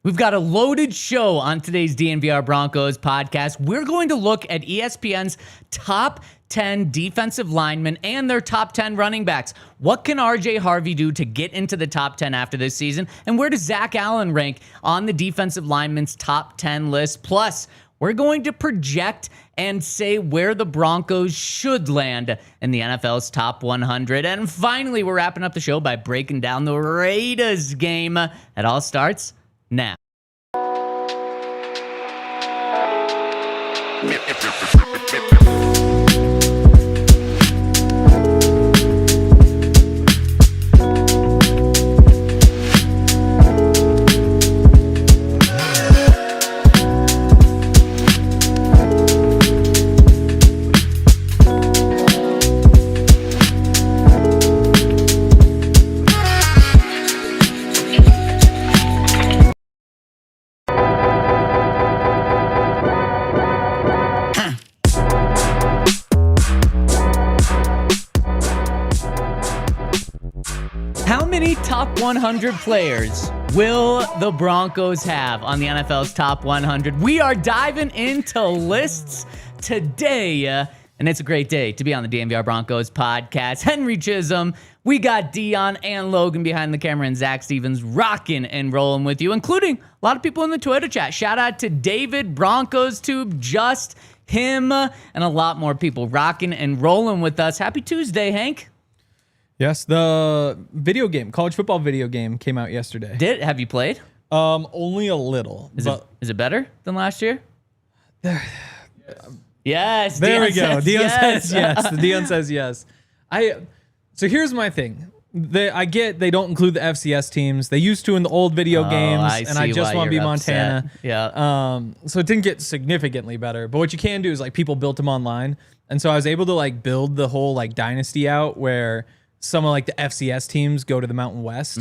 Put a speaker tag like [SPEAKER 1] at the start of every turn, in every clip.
[SPEAKER 1] We've got a loaded show on today's DNVR Broncos podcast. We're going to look at ESPN's top 10 defensive linemen and their top 10 running backs. What can RJ Harvey do to get into the top 10 after this season? And where does Zach Allen rank on the defensive linemen's top 10 list? Plus, we're going to project and say where the Broncos should land in the NFL's top 100. And finally, we're wrapping up the show by breaking down the Raiders game. It all starts now. How many top 100 players will the Broncos have on the NFL's top 100? We are diving into lists today, and it's a great day to be on the DNVR Broncos podcast. Henry Chisholm, we got Dion and Logan behind the camera, and Zach Stevens rocking and rolling with you, including a lot of people in the Twitter chat. Shout out to David, Broncos Tube, just him, and a lot more people rocking and rolling with us. Happy Tuesday, Hank.
[SPEAKER 2] Yes, the video game, college football video game came out yesterday.
[SPEAKER 1] Have you played?
[SPEAKER 2] Only a little.
[SPEAKER 1] Is it better than last year? Yes.
[SPEAKER 2] There we go. Dion
[SPEAKER 1] yes.
[SPEAKER 2] says yes. Dion says yes. So here's my thing. I get they don't include the FCS teams. They used to in the old video games, and I just want to be Montana.
[SPEAKER 1] Upset. Yeah.
[SPEAKER 2] So it didn't get significantly better. But what you can do is like people built them online, and so I was able to like build the whole like dynasty out where some of like the FCS teams go to the Mountain West,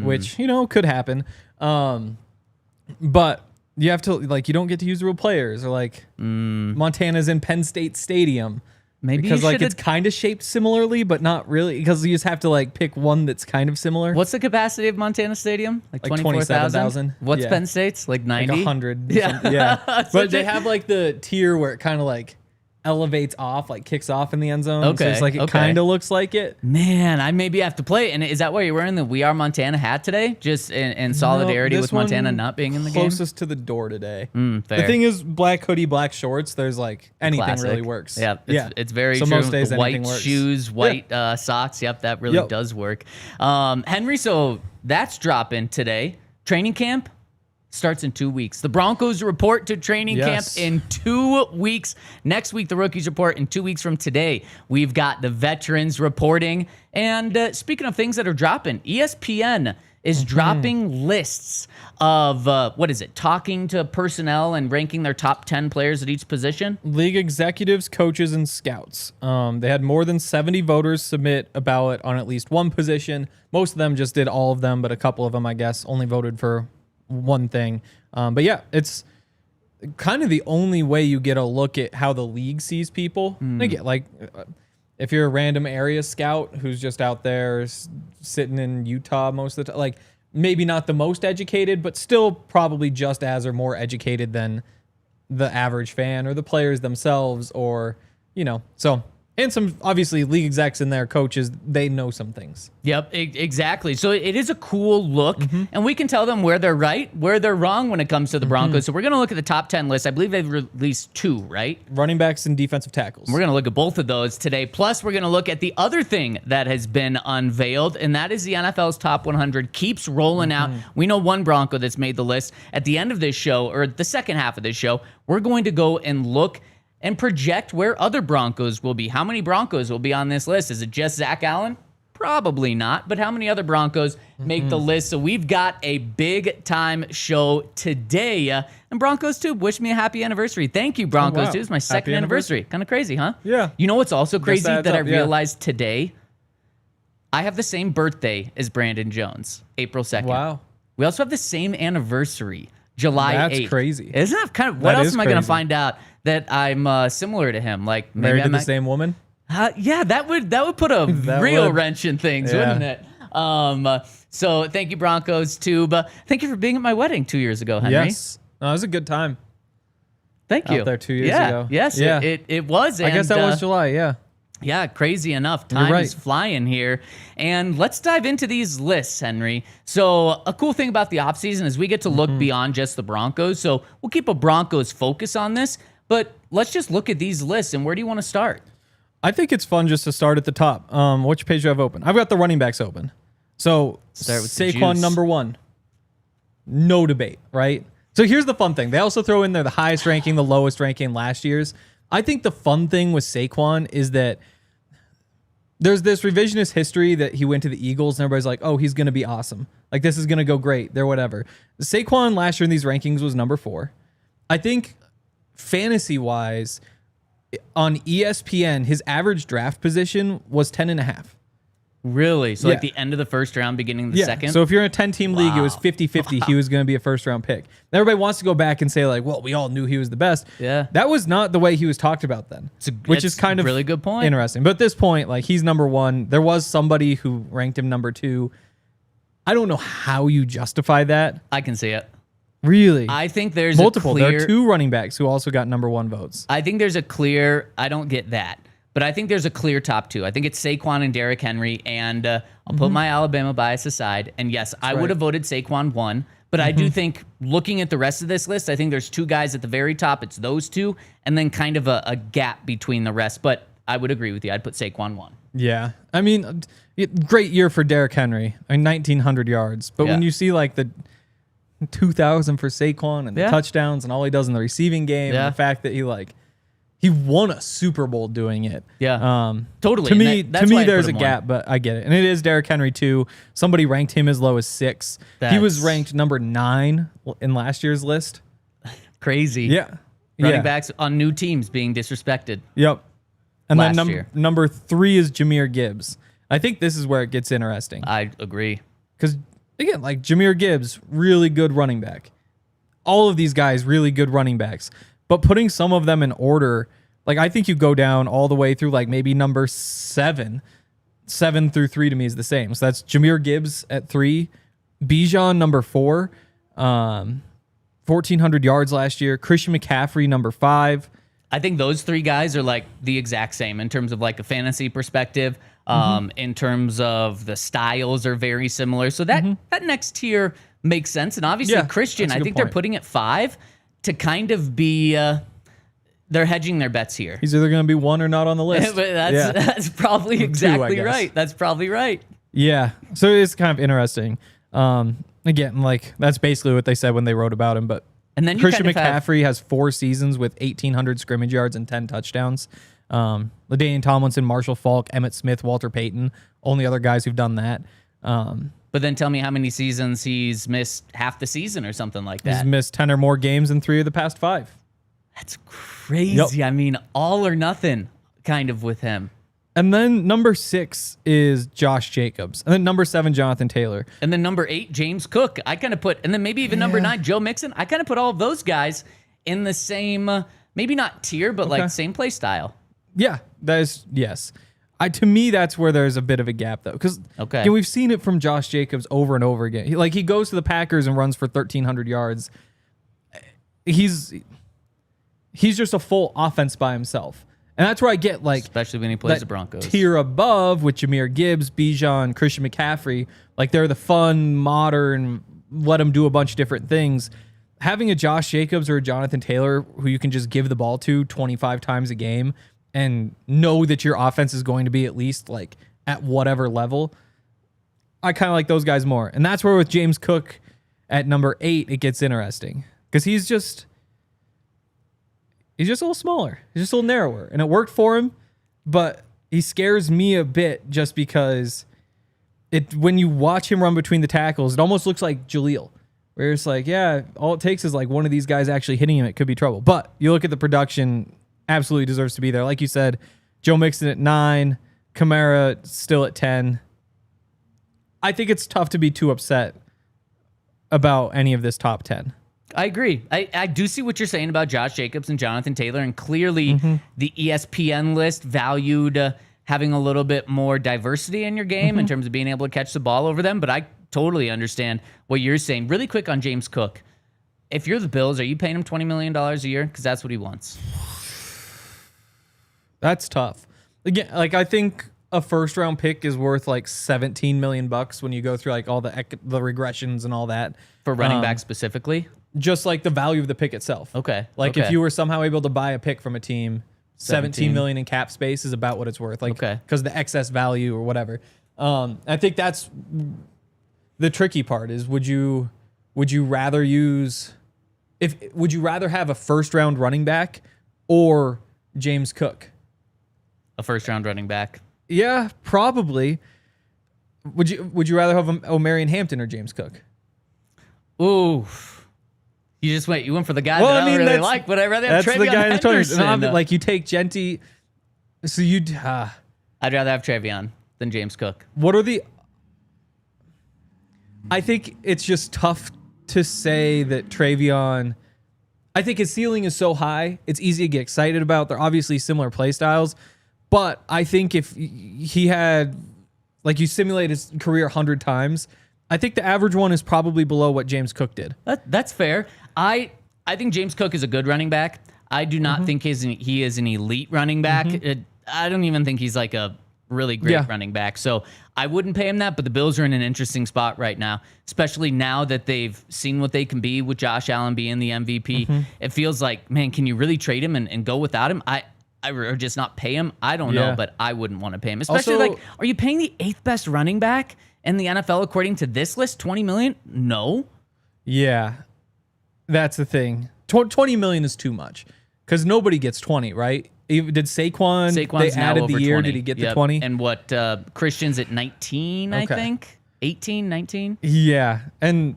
[SPEAKER 2] which, could happen. But you have to like, you don't get to use real players, or like Montana's in Penn State Stadium.
[SPEAKER 1] Maybe
[SPEAKER 2] because like it's kind of shaped similarly, but not really, because you just have to like pick one that's kind of similar.
[SPEAKER 1] What's the capacity of Montana Stadium? Like
[SPEAKER 2] 27,000.
[SPEAKER 1] What's Penn State's? Like 90?
[SPEAKER 2] Like 100.
[SPEAKER 1] Yeah.
[SPEAKER 2] Yeah. But they have like the tier where it kind of like elevates off, like kicks off in the end zone.
[SPEAKER 1] Okay.
[SPEAKER 2] So it's like it kind of looks like it.
[SPEAKER 1] Man, I maybe have to play it. And is that why you're wearing the We Are Montana hat today? Just in solidarity with Montana not being in the game?
[SPEAKER 2] Closest to the door today.
[SPEAKER 1] Fair.
[SPEAKER 2] The thing is, black hoodie, black shorts, there's like anything
[SPEAKER 1] Classic.
[SPEAKER 2] really works.
[SPEAKER 1] Yeah, it's very
[SPEAKER 2] so
[SPEAKER 1] true.
[SPEAKER 2] Most days
[SPEAKER 1] the white
[SPEAKER 2] works.
[SPEAKER 1] shoes, white socks. Yep, that really does work. Henry, so that's dropping today. Training camp starts in 2 weeks. The Broncos report to training camp in 2 weeks. Next week, the rookies report in 2 weeks from today. We've got the veterans reporting. And speaking of things that are dropping, ESPN is dropping lists of, talking to personnel and ranking their top 10 players at each position?
[SPEAKER 2] League executives, coaches, and scouts. They had more than 70 voters submit a ballot on at least one position. Most of them just did all of them, but a couple of them, I guess, only voted for one thing. But yeah, it's kind of the only way you get a look at how the league sees people. Again, like if you're a random area scout who's just out there sitting in Utah most of the time, like maybe not the most educated, but still probably just as or more educated than the average fan or the players themselves, or, so. And some, obviously, league execs and their coaches, they know some things.
[SPEAKER 1] Yep, exactly. So it is a cool look, and we can tell them where they're right, where they're wrong when it comes to the Broncos. So we're going to look at the top 10 list. I believe they've released 2, right?
[SPEAKER 2] Running backs and defensive tackles.
[SPEAKER 1] We're going to look at both of those today. Plus, we're going to look at the other thing that has been unveiled, and that is the NFL's top 100 keeps rolling out. We know one Bronco that's made the list. At the end of this show, or the second half of this show, we're going to go and look and project where other Broncos will be. How many Broncos will be on this list? Is it just Zach Allen? Probably not, but how many other Broncos make the list? So we've got a big-time show today. And Broncos Tube, wish me a happy anniversary. Thank you, Broncos Tube. It's my second anniversary. Kind of crazy, huh?
[SPEAKER 2] Yeah.
[SPEAKER 1] You know what's also crazy that I realized today? I have the same birthday as Brandon Jones, April 2nd.
[SPEAKER 2] Wow.
[SPEAKER 1] We also have the same anniversary, July 8th.
[SPEAKER 2] That's crazy.
[SPEAKER 1] Isn't that kind of, what else am I going to find out that I'm similar to him? Like maybe
[SPEAKER 2] married to the same woman?
[SPEAKER 1] Yeah, that would put a real wrench in things, wouldn't it? So thank you, Broncos Tube. Thank you for being at my wedding 2 years ago, Henry.
[SPEAKER 2] Yes. No, it was a good time.
[SPEAKER 1] Thank you.
[SPEAKER 2] Out there 2 years ago.
[SPEAKER 1] Yes,
[SPEAKER 2] Yeah.
[SPEAKER 1] it was.
[SPEAKER 2] I guess that was July, yeah.
[SPEAKER 1] Yeah, crazy enough. Time
[SPEAKER 2] right.
[SPEAKER 1] is flying here. And let's dive into these lists, Henry. So a cool thing about the offseason is we get to look beyond just the Broncos. So we'll keep a Broncos focus on this, but let's just look at these lists. And where do you want to start?
[SPEAKER 2] I think it's fun just to start at the top. Which page do I have open? I've got the running backs open. So
[SPEAKER 1] Start with the
[SPEAKER 2] Saquon
[SPEAKER 1] juice.
[SPEAKER 2] number 1. No debate, right? So here's the fun thing. They also throw in there the highest ranking, the lowest ranking last year's. I think the fun thing with Saquon is that there's this revisionist history that he went to the Eagles and everybody's like, oh, he's going to be awesome. Like, this is going to go great. They're whatever. Saquon last year in these rankings was number 4. I think fantasy-wise, on ESPN, his average draft position was 10.5.
[SPEAKER 1] Really? So
[SPEAKER 2] Yeah.
[SPEAKER 1] like the end of the first round, beginning of the second?
[SPEAKER 2] So if you're in a 10-team league, it was
[SPEAKER 1] Wow.
[SPEAKER 2] 50-50. He was going to be a first-round pick. Everybody wants to go back and say, like, well, we all knew he was the best.
[SPEAKER 1] Yeah.
[SPEAKER 2] That was not the way he was talked about then, which is kind of
[SPEAKER 1] really good point.
[SPEAKER 2] interesting. But at this point, like, he's number 1. There was somebody who ranked him number 2. I don't know how you justify that.
[SPEAKER 1] I can see it.
[SPEAKER 2] Really?
[SPEAKER 1] I think there's
[SPEAKER 2] Multiple.
[SPEAKER 1] a clear...
[SPEAKER 2] There are 2 running backs who also got number 1 votes.
[SPEAKER 1] I think there's a clear... I don't get that. But I think there's a clear top 2. I think it's Saquon and Derrick Henry. And I'll put my Alabama bias aside. And yes, I would have voted Saquon 1. But I do think, looking at the rest of this list, I think there's 2 guys at the very top. It's those 2. And then kind of a gap between the rest. But I would agree with you. I'd put Saquon 1.
[SPEAKER 2] Yeah. I mean, great year for Derrick Henry. I mean, 1,900 yards. But when
[SPEAKER 1] Yeah.
[SPEAKER 2] you see, like, the 2,000 for Saquon and the
[SPEAKER 1] Yeah.
[SPEAKER 2] touchdowns and all he does in the receiving game
[SPEAKER 1] Yeah.
[SPEAKER 2] and the fact that he won a Super Bowl doing it.
[SPEAKER 1] Yeah. Totally.
[SPEAKER 2] To
[SPEAKER 1] And
[SPEAKER 2] me,
[SPEAKER 1] that's why I
[SPEAKER 2] there's
[SPEAKER 1] put
[SPEAKER 2] a
[SPEAKER 1] him
[SPEAKER 2] gap, but I get it. And it is Derrick Henry too. Somebody ranked him as low as 6. He was
[SPEAKER 1] That's-
[SPEAKER 2] ranked number 9 in last year's list.
[SPEAKER 1] Crazy.
[SPEAKER 2] Yeah.
[SPEAKER 1] Running
[SPEAKER 2] Yeah.
[SPEAKER 1] backs on new teams being disrespected.
[SPEAKER 2] Yep. And
[SPEAKER 1] Last
[SPEAKER 2] then
[SPEAKER 1] year.
[SPEAKER 2] number 3 is Jahmyr Gibbs. I think this is where it gets interesting.
[SPEAKER 1] I agree.
[SPEAKER 2] Because, again, like Jahmyr Gibbs, really good running back. All of these guys, really good running backs. But putting some of them in order, like I think you go down all the way through like maybe number 7. 7 through 3 to me is the same. So that's Jahmyr Gibbs at 3. Bijan, number 4. 1,400 yards last year. Christian McCaffrey, number 5.
[SPEAKER 1] I think those 3 guys are like the exact same in terms of like a fantasy perspective. In terms of the styles are very similar. So that next tier makes sense. And obviously
[SPEAKER 2] Yeah,
[SPEAKER 1] Christian,
[SPEAKER 2] that's a
[SPEAKER 1] I
[SPEAKER 2] good
[SPEAKER 1] think they're
[SPEAKER 2] point.
[SPEAKER 1] putting it 5 to kind of be, they're hedging their bets here.
[SPEAKER 2] He's either going to be 1 or not on the list.
[SPEAKER 1] But
[SPEAKER 2] Yeah.
[SPEAKER 1] that's probably
[SPEAKER 2] 2, I
[SPEAKER 1] exactly
[SPEAKER 2] guess.
[SPEAKER 1] right. That's probably right.
[SPEAKER 2] Yeah. So it's kind of interesting. Again, like that's basically what they said when they wrote about him. But
[SPEAKER 1] And then you
[SPEAKER 2] Christian
[SPEAKER 1] kind of have-
[SPEAKER 2] McCaffrey has 4 seasons with 1,800 scrimmage yards and 10 touchdowns. LaDainian Tomlinson, Marshall Faulk, Emmitt Smith, Walter Payton, only other guys who've done that.
[SPEAKER 1] But then tell me how many seasons he's missed half the season or something like
[SPEAKER 2] He's
[SPEAKER 1] that.
[SPEAKER 2] missed 10 or more games in 3 of the past 5.
[SPEAKER 1] That's crazy. I mean, all or nothing kind of with him.
[SPEAKER 2] And then number 6 is Josh Jacobs. And then number 7, Jonathan Taylor.
[SPEAKER 1] And then number 8, James Cook. I kind of put, and then maybe even number 9, Joe Mixon. I kind of put all of those guys in the same, maybe not tier, but like same play style.
[SPEAKER 2] Yeah, that is, yes. To me, that's where there's a bit of a gap, though. Because we've seen it from Josh Jacobs over and over again. He goes to the Packers and runs for 1,300 yards. He's just a full offense by himself. And that's where I get, like,
[SPEAKER 1] Especially when he plays
[SPEAKER 2] that
[SPEAKER 1] the Broncos.
[SPEAKER 2] tier above with Jahmyr Gibbs, Bijan, Christian McCaffrey. Like, they're the fun, modern, let them do a bunch of different things. Having a Josh Jacobs or a Jonathan Taylor who you can just give the ball to 25 times a game and know that your offense is going to be at least, like, at whatever level, I kind of like those guys more. And that's where with James Cook at number 8, it gets interesting. Because he's just a little smaller. He's just a little narrower. And it worked for him, but he scares me a bit just because when you watch him run between the tackles, it almost looks like Jaleel. Where it's like, yeah, all it takes is like one of these guys actually hitting him. It could be trouble. But you look at the production, absolutely deserves to be there. Like you said, Joe Mixon at 9, Kamara still at 10. I think it's tough to be too upset about any of this top 10.
[SPEAKER 1] I agree. I do see what you're saying about Josh Jacobs and Jonathan Taylor, and clearly the ESPN list valued having a little bit more diversity in your game in terms of being able to catch the ball over them. But I totally understand what you're saying. Really quick on James Cook. If you're the Bills, are you paying him $20 million a year? Because that's what he wants.
[SPEAKER 2] That's tough. Again, like I think a first round pick is worth like $17 million when you go through like all the regressions and all that.
[SPEAKER 1] For running back specifically?
[SPEAKER 2] Just like the value of the pick itself.
[SPEAKER 1] Okay.
[SPEAKER 2] Like if you were somehow able to buy a pick from a team, 17 million in cap space is about what it's worth. Like because the excess value or whatever. I think that's the tricky part is would you rather have a first round running back or James Cook?
[SPEAKER 1] A first round running back.
[SPEAKER 2] Yeah, probably. Would you rather have Omarion Hampton or James Cook?
[SPEAKER 1] Ooh. You went for the guy that I don't really like, but I'd rather have Travion Henderson.
[SPEAKER 2] Like you take Genty, so you'd...
[SPEAKER 1] I'd rather have Travion than James Cook.
[SPEAKER 2] I think it's just tough to say that Travion... I think his ceiling is so high, it's easy to get excited about. They're obviously similar play styles, but I think if he had... Like you simulate his career 100 times... I think the average one is probably below what James Cook did.
[SPEAKER 1] That's fair. I think James Cook is a good running back. I do not think he is an elite running back. I don't even think he's like a really great running back. So I wouldn't pay him that, but the Bills are in an interesting spot right now, especially now that they've seen what they can be with Josh Allen being the MVP. It feels like, man, can you really trade him and go without him? Or just not pay him? I don't know, but I wouldn't want to pay him. Especially also, are you paying the 8th best running back in the NFL according to this list? $20 million? No.
[SPEAKER 2] Yeah, that's the thing. $20 million is too much because nobody gets 20, right? Did Saquon's they added the year?
[SPEAKER 1] 20.
[SPEAKER 2] Did he get the 20?
[SPEAKER 1] And what Christian's at 19, I think? 18, 19?
[SPEAKER 2] Yeah, and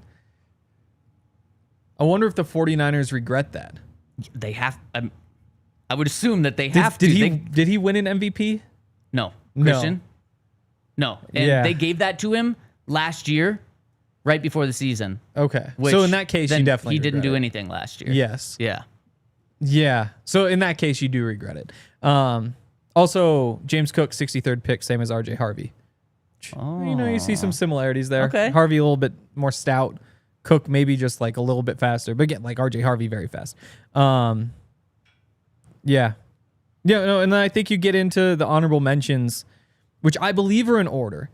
[SPEAKER 2] I wonder if the 49ers regret that.
[SPEAKER 1] They have... I would assume that they have to.
[SPEAKER 2] Did he win an MVP?
[SPEAKER 1] No. Christian? No. And they gave that to him last year, right before the season.
[SPEAKER 2] Okay. So in that case, you definitely
[SPEAKER 1] he didn't do anything last year.
[SPEAKER 2] Yes.
[SPEAKER 1] Yeah.
[SPEAKER 2] Yeah. So in that case, you do regret it. Also, James Cook, 63rd pick, same as RJ Harvey. Oh. You see some similarities there.
[SPEAKER 1] Okay.
[SPEAKER 2] Harvey a little bit more stout. Cook maybe just like a little bit faster. But again, like RJ Harvey, very fast. Yeah. No, and then I think you get into the honorable mentions, which I believe are in order.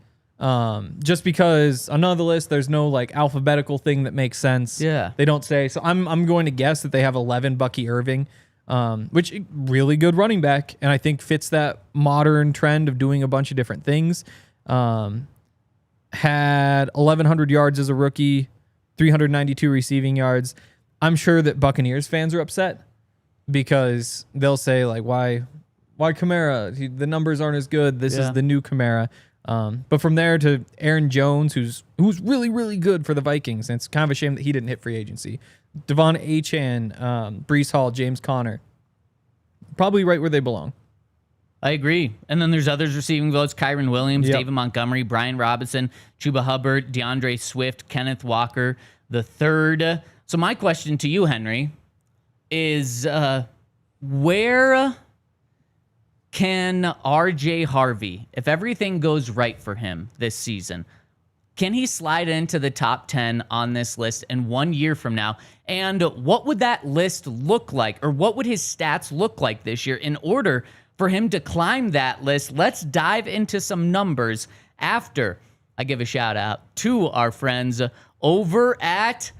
[SPEAKER 2] Just because on the list, there's no like alphabetical thing that makes sense.
[SPEAKER 1] Yeah.
[SPEAKER 2] They don't say. So I'm going to guess that they have 11 Bucky Irving, which really good running back. And I think fits that modern trend of doing a bunch of different things. Had 1,100 yards as a rookie, 392 receiving yards. I'm sure that Buccaneers fans are upset because they'll say like, why Kamara? The numbers aren't as good. This is the new Kamara. But from there to Aaron Jones, who's really, really good for the Vikings. And it's kind of a shame that he didn't hit free agency. Devon Achane, Breece Hall, James Conner. Probably right where they belong.
[SPEAKER 1] I agree. And then there's others receiving votes. Kyron Williams, David Montgomery, Brian Robinson, Chuba Hubbard, DeAndre Swift, Kenneth Walker III. So my question to you, Henry, is where can RJ Harvey, if everything goes right for him this season, can he slide into the top 10 on this list in 1 year from now? And what would that list look like, or what would his stats look like this year in order for him to climb that list? Let's dive into some numbers after I give a shout out to our friends over at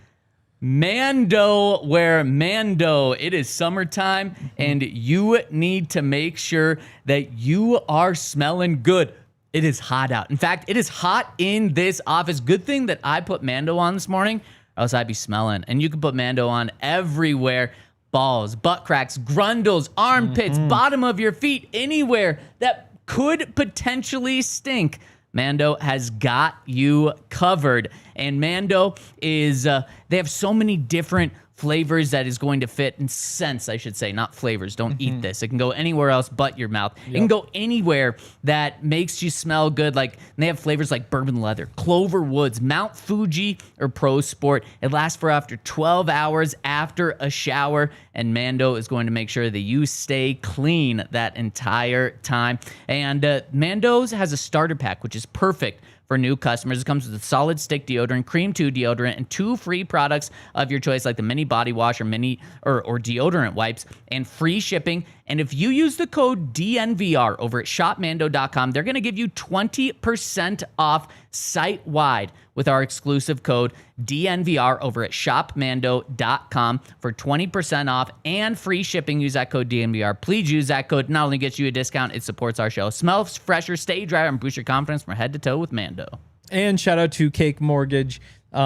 [SPEAKER 1] Mando, where Mando, it is summertime and you need to make sure that you are smelling good. It is hot out. In fact, it is hot in this office. Good thing that I put Mando on this morning, or else I'd be smelling. And you can put Mando on everywhere. Balls, butt cracks, grundles, armpits, bottom of your feet, anywhere that could potentially stink. Mando has got you covered. And Mando is, they have so many different flavors that is going to fit, and scents, I should say, not flavors. Don't eat this. It can go anywhere else but your mouth. It can go anywhere that makes you smell good. Like, they have flavors like bourbon leather, Clover Woods, Mount Fuji, or Pro Sport. It lasts for after 12 hours after a shower, and Mando is going to make sure that you stay clean that entire time. And Mando's has a starter pack, which is perfect for new customers. It comes with a solid stick deodorant, cream 2 deodorant, and 2 free products of your choice, like the mini body wash or mini or deodorant wipes, and free shipping. And if you use the code DNVR over at shopmando.com, they're going to give you 20% off site-wide with our exclusive code DNVR over at shopmando.com for 20% off and free shipping. Use that code DNVR. Please use that code. Not only gets you a discount, it supports our show. Smells fresher, stay drier, and boost your confidence from head to toe with Mando.
[SPEAKER 2] And shout out to Cake Mortgage. We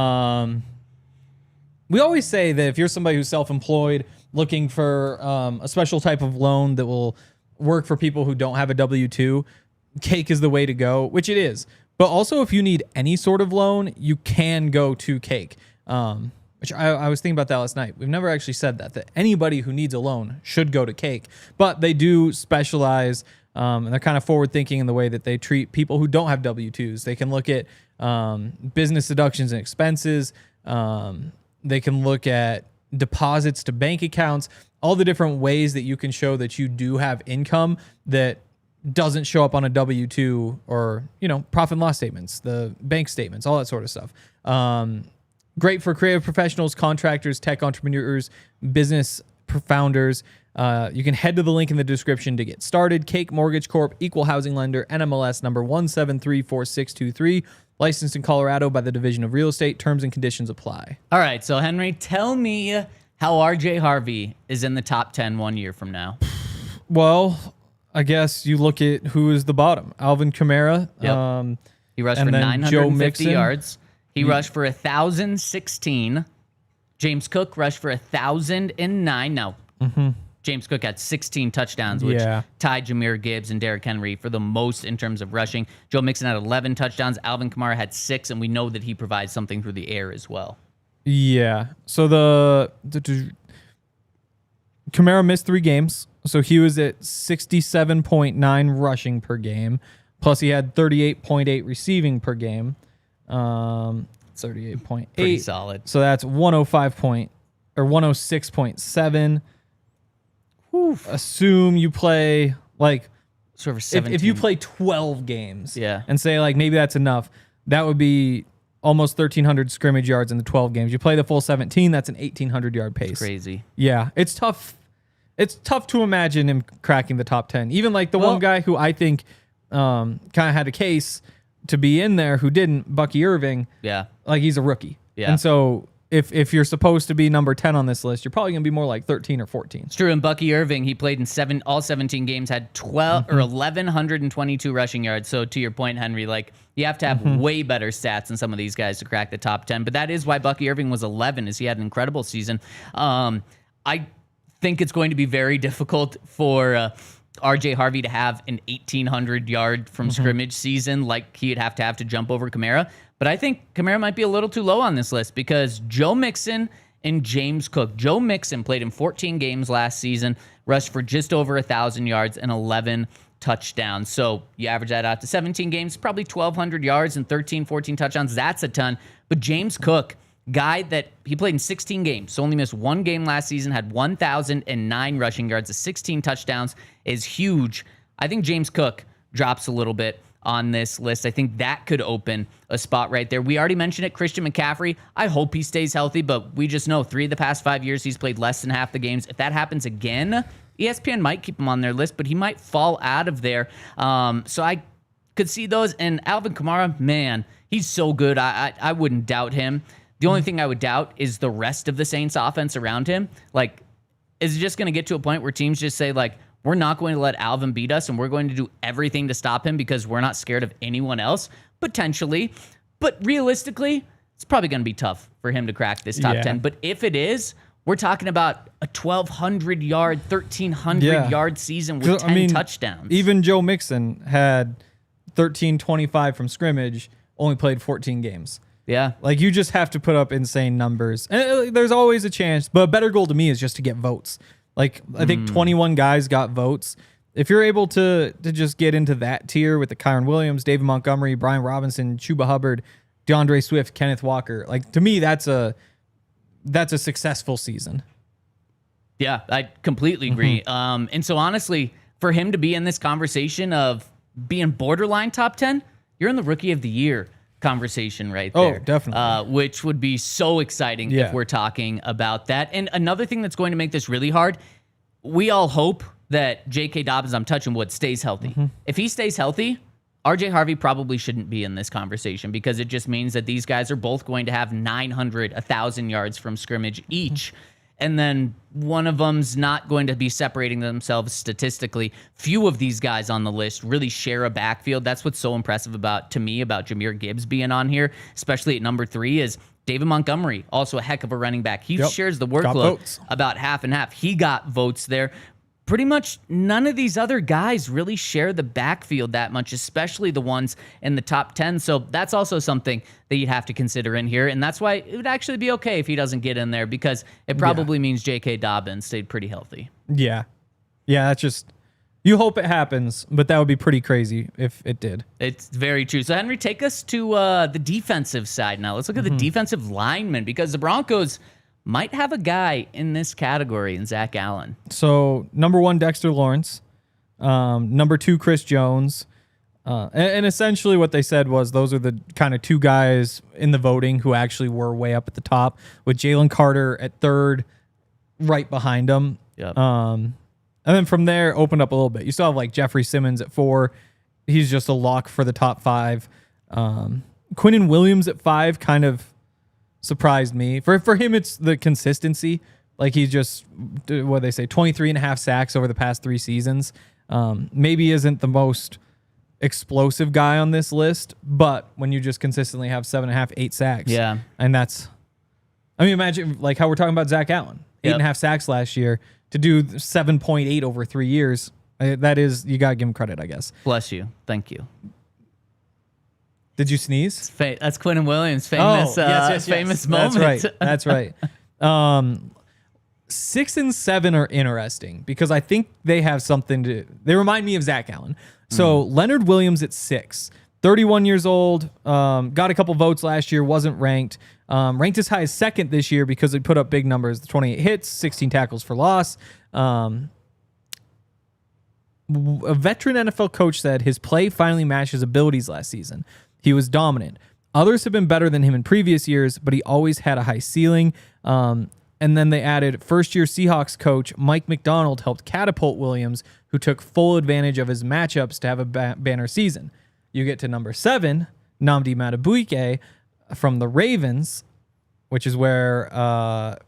[SPEAKER 2] always say that if you're somebody who's self-employed, looking for a special type of loan that will work for people who don't have a W-2, Cake is the way to go, which it is. But also, if you need any sort of loan, you can go to Cake, which I was thinking about that last night. We've never actually said that anybody who needs a loan should go to Cake. But they do specialize, and they're kind of forward-thinking in the way that they treat people who don't have W-2s. They can look at business deductions and expenses. They can look at deposits to bank accounts, all the different ways that you can show that you do have income that doesn't show up on a W-2 or, profit and loss statements, the bank statements, all that sort of stuff. Great for creative professionals, contractors, tech entrepreneurs, business founders. You can head to the link in the description to get started. Cake Mortgage Corp, equal housing lender, NMLS number 1734623, licensed in Colorado by the Division of Real Estate. Terms and conditions apply.
[SPEAKER 1] All right, so Henry, tell me how RJ Harvey is in the top 10 1 year from now.
[SPEAKER 2] Well, I guess you look at who is the bottom. Alvin Kamara.
[SPEAKER 1] Yep. He rushed for 950 yards. He rushed for 1,016. James Cook rushed for 1,009. Now, James Cook had 16 touchdowns, which tied Jahmyr Gibbs and Derrick Henry for the most in terms of rushing. Joe Mixon had 11 touchdowns. Alvin Kamara had 6, and we know that he provides something through the air as well.
[SPEAKER 2] Yeah. So the Kamara missed 3 games. So he was at 67.9 rushing per game. Plus he had 38.8 receiving per game. 38.8.
[SPEAKER 1] Pretty solid.
[SPEAKER 2] So that's 106.7. Assume you play
[SPEAKER 1] sort of 17.
[SPEAKER 2] If you play 12 games,
[SPEAKER 1] yeah,
[SPEAKER 2] and say maybe that's enough, that would be almost 1,300 scrimmage yards in the 12 games. You play the full 17, that's an 1,800 yard pace.
[SPEAKER 1] It's crazy.
[SPEAKER 2] Yeah, it's tough. It's tough to imagine him cracking the top 10. Even one guy who I think kind of had a case to be in there who didn't, Bucky Irving.
[SPEAKER 1] Yeah,
[SPEAKER 2] he's a rookie.
[SPEAKER 1] Yeah,
[SPEAKER 2] and so if you're supposed to be number 10 on this list, you're probably going to be more like 13 or 14.
[SPEAKER 1] It's true. And Bucky Irving, he played in all 17 games, had 1,122 rushing yards. So to your point, Henry, you have to have way better stats than some of these guys to crack the top 10. But that is why Bucky Irving was 11, is he had an incredible season. I think it's going to be very difficult for RJ Harvey to have an 1,800 yard from scrimmage season like he'd have to jump over Kamara. But I think Kamara might be a little too low on this list because Joe Mixon and James Cook. Joe Mixon played in 14 games last season, rushed for just over 1,000 yards and 11 touchdowns. So you average that out to 17 games, probably 1,200 yards and 13, 14 touchdowns. That's a ton. But James Cook, guy that he played in 16 games, so only missed 1 game last season, had 1,009 rushing yards, 16 touchdowns, is huge. I think James Cook drops a little bit on this list. I think that could open a spot right there. We already mentioned it, Christian McCaffrey. I hope he stays healthy, but we just know 3 of the past 5 years he's played less than half the games. If that happens again, ESPN might keep him on their list, but he might fall out of there. So I could see those. And Alvin Kamara, man, he's so good. I wouldn't doubt him. The only thing I would doubt is the rest of the Saints offense around him. Is it just going to get to a point where teams just say, we're not going to let Alvin beat us, and we're going to do everything to stop him because we're not scared of anyone else? Potentially. But realistically, it's probably going to be tough for him to crack this top 10. But if it is, we're talking about a 1,200 yard, 1,300 yard season with 10 touchdowns.
[SPEAKER 2] Even Joe Mixon had 1,325 from scrimmage, only played 14 games.
[SPEAKER 1] Yeah.
[SPEAKER 2] Like, you just have to put up insane numbers. And there's always a chance, but a better goal to me is just to get votes. Like, I think 21 guys got votes. If you're able to just get into that tier with the Kyron Williams, David Montgomery, Brian Robinson, Chuba Hubbard, DeAndre Swift, Kenneth Walker, like, to me, that's a successful season.
[SPEAKER 1] Yeah, I completely agree. And so honestly, for him to be in this conversation of being borderline top 10, you're in the Rookie of the Year conversation right there.
[SPEAKER 2] Oh, definitely.
[SPEAKER 1] Which would be so exciting if we're talking about that. And another thing that's going to make this really hard, we all hope that J.K. Dobbins, I'm touching wood, stays healthy. If he stays healthy, RJ Harvey probably shouldn't be in this conversation because it just means that these guys are both going to have 900, 1,000 yards from scrimmage each. And then one of them's not going to be separating themselves statistically. Few of these guys on the list really share a backfield. That's what's so impressive to me about Jahmyr Gibbs being on here, especially at number 3, is David Montgomery, also a heck of a running back. He shares the workload about half and half. He got votes there. Pretty much none of these other guys really share the backfield that much, especially the ones in the top 10. So that's also something that you'd have to consider in here. And that's why it would actually be okay if he doesn't get in there, because it probably means J.K. Dobbins stayed pretty healthy.
[SPEAKER 2] Yeah. Yeah, that's just, you hope it happens, but that would be pretty crazy if it did.
[SPEAKER 1] It's very true. So, Henry, take us to the defensive side now. Let's look at the defensive linemen, because the Broncos might have a guy in this category in Zach Allen.
[SPEAKER 2] So, number 1, Dexter Lawrence. Number 2, Chris Jones. And essentially what they said was those are the kind of 2 guys in the voting who actually were way up at the top, with Jalen Carter at 3rd, right behind him.
[SPEAKER 1] Yep.
[SPEAKER 2] And then from there, opened up a little bit. You still have like Jeffrey Simmons at 4. He's just a lock for the top 5. Quinnen Williams at 5 kind of surprised me. For him, it's the consistency. Like, he's just, what they say, 23.5 sacks over the past 3 seasons. Maybe isn't the most explosive guy on this list, but when you just consistently have 7.5, 8 sacks.
[SPEAKER 1] Yeah.
[SPEAKER 2] And that's, I mean, imagine like how we're talking about Zach Allen. 8.5 sacks last year. To do 7.8 over 3 years, that is, you got to give him credit, I guess.
[SPEAKER 1] Bless you. Thank you.
[SPEAKER 2] Did you sneeze?
[SPEAKER 1] That's Quinnen Williams' famous, famous moment.
[SPEAKER 2] That's right. 6 and 7 are interesting because I think they have something to. They remind me of Zach Allen. So Leonard Williams at 6, 31 years old, got a couple votes last year, wasn't ranked. Ranked as high as 2nd this year because they put up big numbers: 28 hits, 16 tackles for loss. A veteran NFL coach said his play finally matched his abilities last season. He was dominant. Others have been better than him in previous years, but he always had a high ceiling. And then they added first-year Seahawks coach Mike McDonald helped catapult Williams, who took full advantage of his matchups to have a banner season. You get to number 7, Nnamdi Madubuike from the Ravens, which is where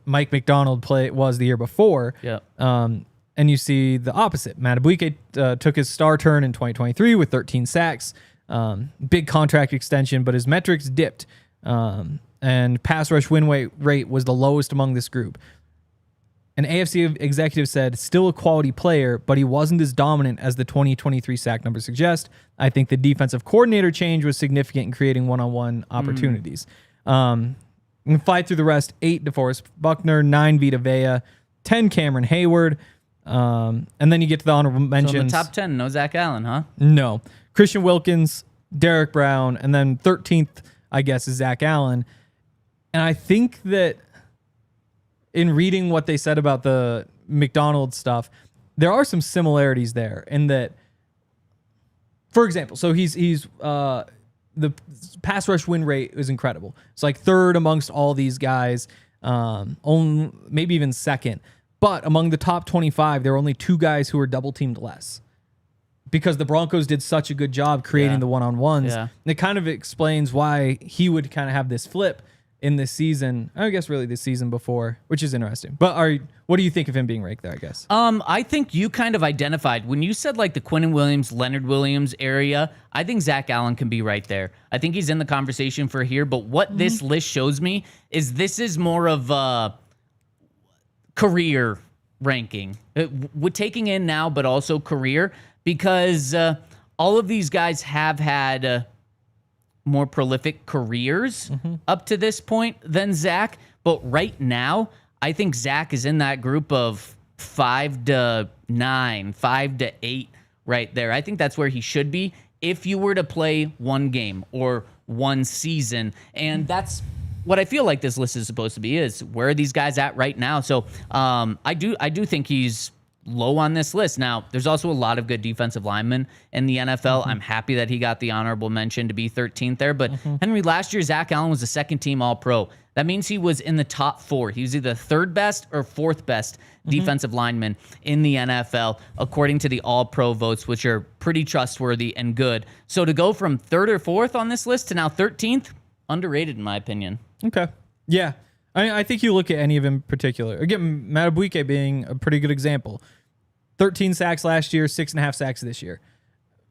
[SPEAKER 2] Mike McDonald was the year before.
[SPEAKER 1] Yeah.
[SPEAKER 2] And you see the opposite. Madubuike took his star turn in 2023 with 13 sacks. Big contract extension, but his metrics dipped. And pass rush win rate was the lowest among this group. An AFC executive said, still a quality player, but he wasn't as dominant as the 2023 sack numbers suggest. I think the defensive coordinator change was significant in creating one-on-one opportunities. You can fly through the rest. 8, DeForest Buckner, 9, Vita Vea, 10, Cameron Hayward. And then you get to the honorable mentions.
[SPEAKER 1] So in the top 10, no Zach Allen, huh?
[SPEAKER 2] No. Christian Wilkins, Derek Brown, and then 13th, I guess, is Zach Allen. And I think that in reading what they said about the McDonald's stuff, there are some similarities there in that, for example, so he's the pass rush win rate is incredible. It's like 3rd amongst all these guys, maybe even 2nd. But among the top 25, there are only 2 guys who are double teamed less, because the Broncos did such a good job creating the one-on-ones. Yeah. And it kind of explains why he would kind of have this flip in this season. I guess really this season before, which is interesting. But what do you think of him being ranked there, I guess?
[SPEAKER 1] I think you kind of identified, when you said like the Quinnen Williams, Leonard Williams area, I think Zach Allen can be right there. I think he's in the conversation for here, but what this list shows me is this is more of a career ranking. We're taking in now, but also career, because all of these guys have had more prolific careers up to this point than Zach. But right now, I think Zach is in that group of 5 to 9, 5 to 8 right there. I think that's where he should be if you were to play one game or one season. And that's what I feel like this list is supposed to be, is where are these guys at right now? So I do think he's low on this list. Now, there's also a lot of good defensive linemen in the NFL. I'm happy that he got the honorable mention to be 13th there. But Henry, last year, Zach Allen was the second team All-Pro. That means he was in the top 4. He was either third best or fourth best defensive lineman in the NFL, according to the All-Pro votes, which are pretty trustworthy and good. So to go from third or fourth on this list to now 13th, underrated in my opinion.
[SPEAKER 2] Okay. Yeah. I think you look at any of them in particular. Again, Madubuike being a pretty good example. 13 sacks last year, 6.5 sacks this year.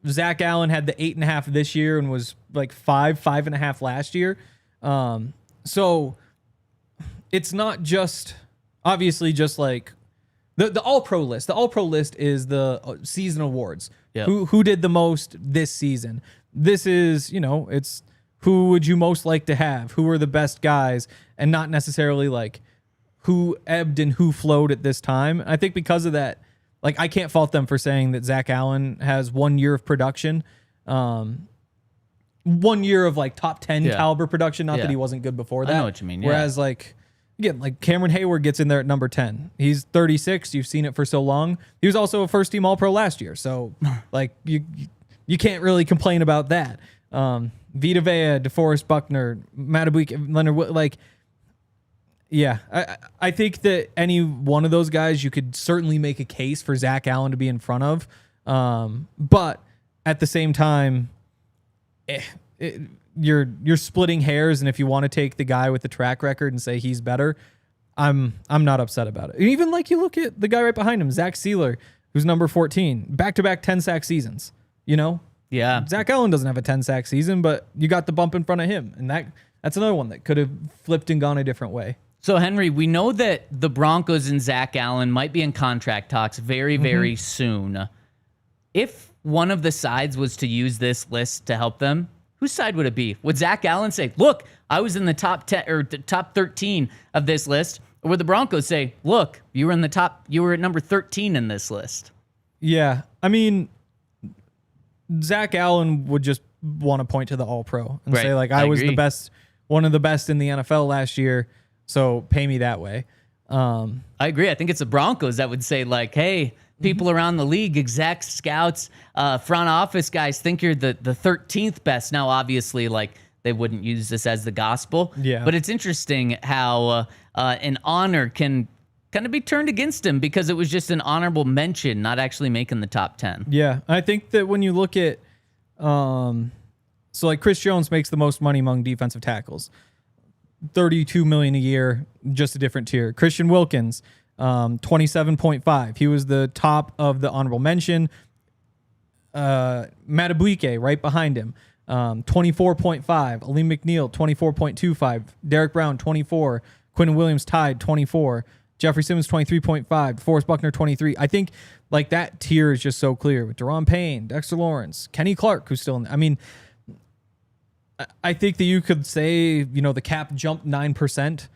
[SPEAKER 2] Zach Allen had the 8.5 this year and was like 5.5 last year. So it's not just, obviously, just like the All-Pro list. The All-Pro list is the season awards.
[SPEAKER 1] Yep.
[SPEAKER 2] Who did the most this season? This is, it's who would you most like to have? Who are the best guys? And not necessarily like who ebbed and who flowed at this time. I think because of that, like, I can't fault them for saying that Zach Allen has 1 year of production. 1 year of like top 10 caliber production. Not that he wasn't good before that.
[SPEAKER 1] I know what you mean. Yeah.
[SPEAKER 2] Whereas like Cameron Hayward gets in there at number 10. He's 36. You've seen it for so long. He was also a first team All-Pro last year. So like you can't really complain about that. Vita Vea, DeForest Buckner, Madubuike, Leonard, I think that any one of those guys you could certainly make a case for Zach Allen to be in front of. But at the same time, you're splitting hairs, and if you want to take the guy with the track record and say he's better, I'm not upset about it. And even like you look at the guy right behind him, Zach Sealer, who's number 14, back-to-back 10-sack seasons,
[SPEAKER 1] Yeah.
[SPEAKER 2] Zach Allen doesn't have a 10-sack season, but you got the bump in front of him, and that's another one that could have flipped and gone a different way.
[SPEAKER 1] So, Henry, we know that the Broncos and Zach Allen might be in contract talks very, very soon. If one of the sides was to use this list to help them, whose side would it be? Would Zach Allen say, look, I was in the top 10 or the top 13 of this list? Or would the Broncos say, look, you were at number 13 in this list?
[SPEAKER 2] Yeah. I mean, Zach Allen would just want to point to the All-Pro and say, like, I was the best, one of the best in the NFL last year, so pay me that way.
[SPEAKER 1] I agree. I think it's the Broncos that would say, like, hey, people around the league, execs, scouts, front office guys think you're the 13th best. Now, obviously, like, they wouldn't use this as the gospel.
[SPEAKER 2] Yeah.
[SPEAKER 1] But it's interesting how an honor can kind of be turned against him because it was just an honorable mention, not actually making the top 10.
[SPEAKER 2] Yeah. I think that when you look at, so like Chris Jones makes the most money among defensive tackles, $32 million a year, just a different tier. Christian Wilkins, 27.5. He was the top of the honorable mention. Madubuike right behind him, 24.5. Aleem McNeil, 24.25. Derek Brown, 24. Quentin Williams tied, 24. Jeffrey Simmons, 23.5. Forrest Buckner, 23. I think like that tier is just so clear with Daron Payne, Dexter Lawrence, Kenny Clark, who's still in. I mean, I think that you could say, the cap jumped 9%.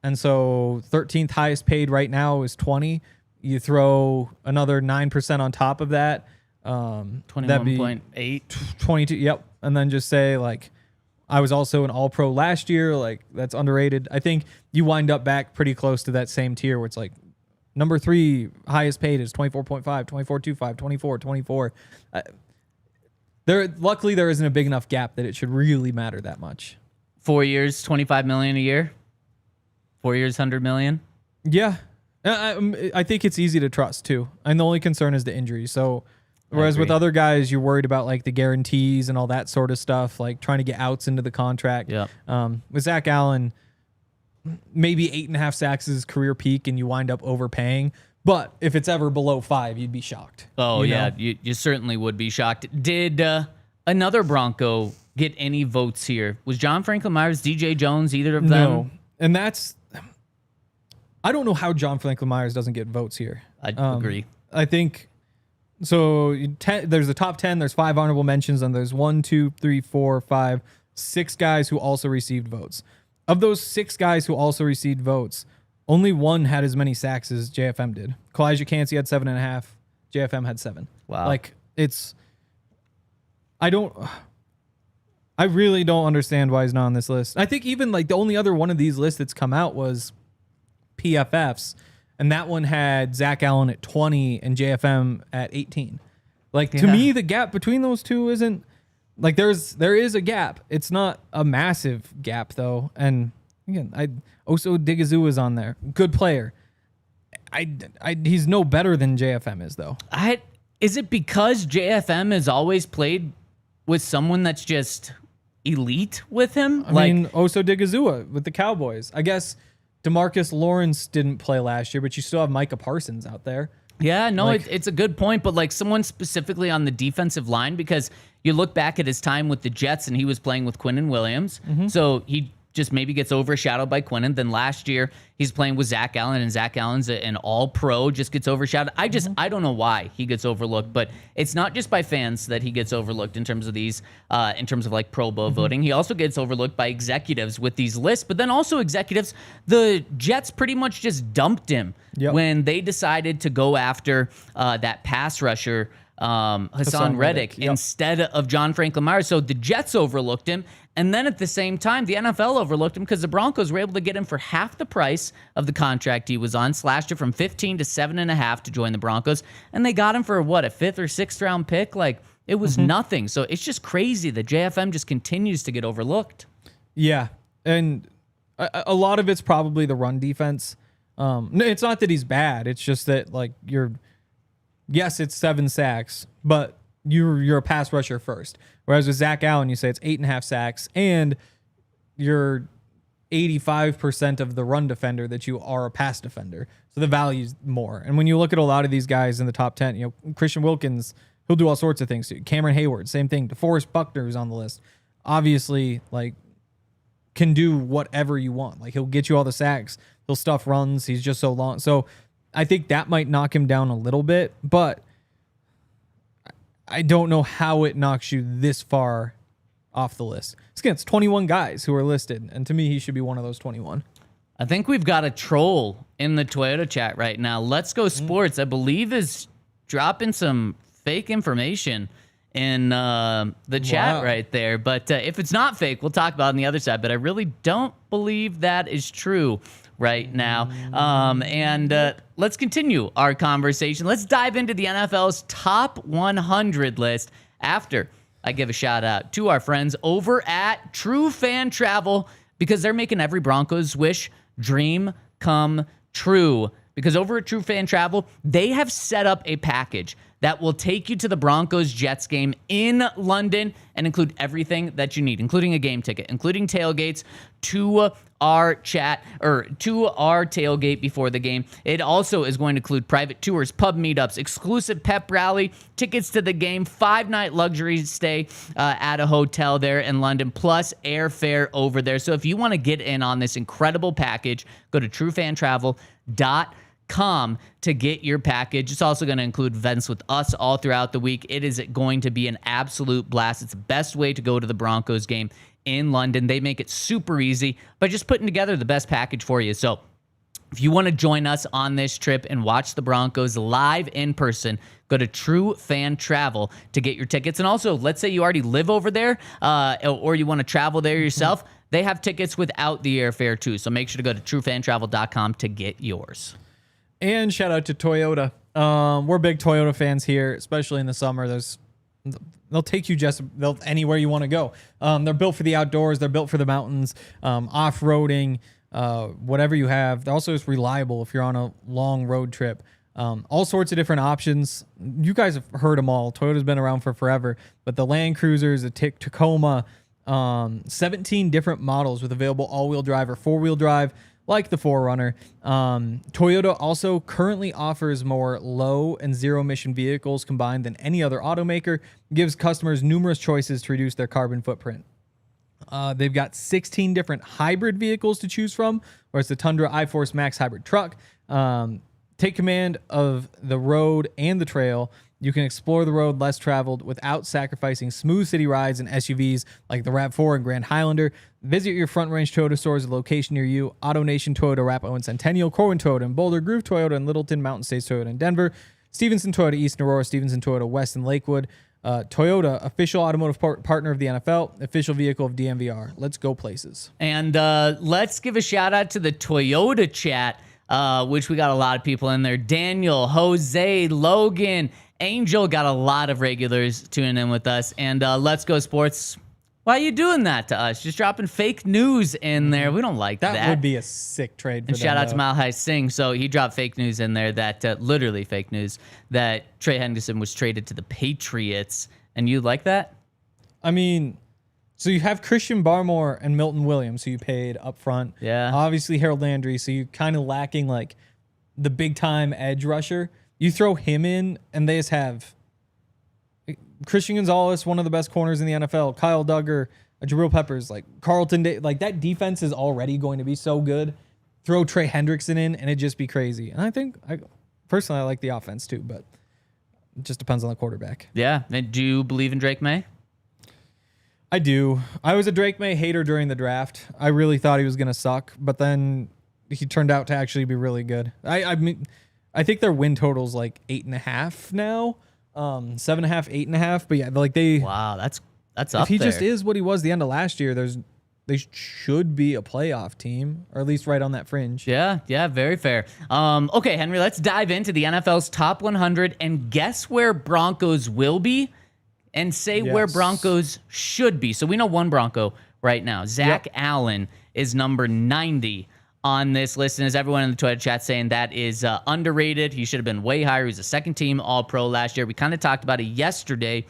[SPEAKER 2] And so 13th highest paid right now is 20. You throw another 9% on top of that.
[SPEAKER 1] 21.8.
[SPEAKER 2] 22. Yep. And then just say like, I was also an All-Pro last year. Like that's underrated. I think you wind up back pretty close to that same tier where it's like number 3 highest paid is 24.5, 24.25, 24. Luckily there isn't a big enough gap that it should really matter that much.
[SPEAKER 1] 4 years, $25 million a year. 4 years, $100 million.
[SPEAKER 2] Yeah. I think it's easy to trust too. And the only concern is the injury. So whereas with other guys, you're worried about like the guarantees and all that sort of stuff, like trying to get outs into the contract.
[SPEAKER 1] Yeah.
[SPEAKER 2] With Zach Allen, maybe 8.5 sacks is his career peak and you wind up overpaying. But if it's ever below 5, you'd be shocked.
[SPEAKER 1] Oh, yeah. You certainly would be shocked. Did another Bronco get any votes here? Was John Franklin Myers, DJ Jones, either of them?
[SPEAKER 2] No. And that's... I don't know how John Franklin Myers doesn't get votes here.
[SPEAKER 1] I agree.
[SPEAKER 2] I think... So there's the top 10, there's 5 honorable mentions, and there's 1, 2, 3, 4, 5, 6 guys who also received votes. Of those 6 guys who also received votes, only one had as many sacks as JFM did. Kalijah Cansey had 7.5. JFM had 7.
[SPEAKER 1] Wow.
[SPEAKER 2] Like, I really don't understand why he's not on this list. I think even like the only other one of these lists that's come out was PFF's, and that one had Zach Allen at 20 and JFM at 18. Like, to me, the gap between those two isn't like there is a gap. It's not a massive gap though. And again, Oso Digizua is on there. Good player. He's no better than JFM is though.
[SPEAKER 1] Is it because JFM has always played with someone that's just elite with him?
[SPEAKER 2] I mean, Oso Digizua with the Cowboys. I guess DeMarcus Lawrence didn't play last year, but you still have Micah Parsons out there.
[SPEAKER 1] Yeah, no, it's a good point, but like someone specifically on the defensive line, because you look back at his time with the Jets and he was playing with Quinnen Williams, so he just maybe gets overshadowed by Quinnen. Then last year he's playing with Zach Allen, and Zach Allen's an all-pro, just gets overshadowed. I don't know why he gets overlooked, but it's not just by fans that he gets overlooked in terms of these, in terms of like Pro Bowl voting. He also gets overlooked by executives with these lists, but then also executives, the Jets pretty much just dumped him when they decided to go after that pass rusher, Hassan Reddick, instead of John Franklin Myers. So the Jets overlooked him. And then at the same time, the NFL overlooked him because the Broncos were able to get him for half the price of the contract he was on, slashed it from 15 to 7.5 to join the Broncos. And they got him for what, a 5th or 6th round pick? Like, it was nothing. So it's just crazy that JFM just continues to get overlooked.
[SPEAKER 2] Yeah. And a lot of it's probably the run defense. It's not that he's bad. It's just that, like, yes, it's 7 sacks, but you're a pass rusher first. Whereas with Zach Allen, you say it's 8.5 sacks, and you're 85% of the run defender that you are a pass defender. So the value's more. And when you look at a lot of these guys in the top 10, Christian Wilkins, he'll do all sorts of things too. Cameron Hayward, same thing. DeForest Buckner, who's on the list, obviously, like, can do whatever you want. Like, he'll get you all the sacks. He'll stuff runs. He's just so long. So I think that might knock him down a little bit, but I don't know how it knocks you this far off the list. It's 21 guys who are listed, and to me, he should be one of those 21.
[SPEAKER 1] I think we've got a troll in the Toyota chat right now. Let's Go Sports, I believe, is dropping some fake information in the chat right there. But if it's not fake, we'll talk about it on the other side. But I really don't believe that is true right now. Let's continue our conversation. Let's dive into the NFL's top 100 list after I give a shout out to our friends over at True Fan Travel, because they're making every Broncos wish dream come true. Because over at True Fan Travel, they have set up a package that will take you to the Broncos-Jets game in London and include everything that you need, including a game ticket, including tailgates to our tailgate before the game. It also is going to include private tours, pub meetups, exclusive pep rally, tickets to the game, 5-night luxury stay at a hotel there in London, plus airfare over there. So if you want to get in on this incredible package, go to truefantravel.com to get your package. It's also going to include events with us all throughout the week. It is going to be an absolute blast. It's the best way to go to the Broncos game in London. They make it super easy by just putting together the best package for you. So if you want to join us on this trip and watch the Broncos live in person, go to True Fan Travel to get your tickets. And also, let's say you already live over there or you want to travel there yourself. They have tickets without the airfare too. So make sure to go to truefantravel.com to get yours.
[SPEAKER 2] And shout out to Toyota. We're big Toyota fans here, especially in the summer. They'll take you anywhere you want to go. They're built for the outdoors. They're built for the mountains, off-roading, whatever you have. They're also just reliable if you're on a long road trip. All sorts of different options. You guys have heard them all. Toyota's been around for forever. But the Land Cruisers, the Tacoma, 17 different models with available all-wheel drive or four-wheel drive, like the 4Runner. Toyota also currently offers more low and zero emission vehicles combined than any other automaker, gives customers numerous choices to reduce their carbon footprint. They've got 16 different hybrid vehicles to choose from, where it's the Tundra iForce Max hybrid truck. Take command of the road and the trail You can explore the road less traveled without sacrificing smooth city rides and SUVs like the RAV4 and Grand Highlander. Visit your Front Range Toyota stores at a location near you. AutoNation Toyota, Arapahoe and Centennial, Corwin Toyota and Boulder, Groove Toyota and Littleton, Mountain States Toyota in Denver, Stevenson Toyota East and Aurora, Stevenson Toyota West and Lakewood. Toyota, official automotive partner of the NFL, official vehicle of DNVR. Let's go places.
[SPEAKER 1] And let's give a shout out to the Toyota chat, which we got a lot of people in there. Daniel, Jose, Logan, Angel, got a lot of regulars tuning in with us. And Let's Go Sports, why are you doing that to us? Just dropping fake news in there. We don't like that.
[SPEAKER 2] That would be a sick trade for
[SPEAKER 1] and
[SPEAKER 2] them,
[SPEAKER 1] shout out
[SPEAKER 2] though.
[SPEAKER 1] to Mile High Singh. So he dropped fake news in there that, literally fake news, that Trey Hendrickson was traded to the Patriots. And you like that?
[SPEAKER 2] I mean, so you have Christian Barmore and Milton Williams, who you paid up front.
[SPEAKER 1] Yeah.
[SPEAKER 2] Obviously, Harold Landry, so you're kind of lacking, like, the big-time edge rusher. You throw him in, and they just have Christian Gonzalez, one of the best corners in the NFL, Kyle Duggar, Jabril Peppers, like Carlton, like that defense is already going to be so good. Throw Trey Hendrickson in, and it'd just be crazy. And I think, personally, I like the offense too, but it just depends on the quarterback.
[SPEAKER 1] Yeah. And do you believe in Drake May?
[SPEAKER 2] I do. I was a Drake May hater during the draft. I really thought he was going to suck, but then he turned out to actually be really good. I mean, I think their win total's like 8.5 now, 7.5, 8.5. But yeah, like
[SPEAKER 1] Wow, that's up
[SPEAKER 2] if he
[SPEAKER 1] there.
[SPEAKER 2] just is what he was the end of last year, they should be a playoff team, or at least right on that fringe.
[SPEAKER 1] Yeah, very fair. Okay, Henry, let's dive into the NFL's top 100 and guess where Broncos will be and say where Broncos should be. So we know one Bronco right now. Zach Allen is number 90 on this list. And as everyone in the Twitter chat saying, that is underrated. He should have been way higher. He was a second-team All-Pro last year. We kind of talked about it yesterday.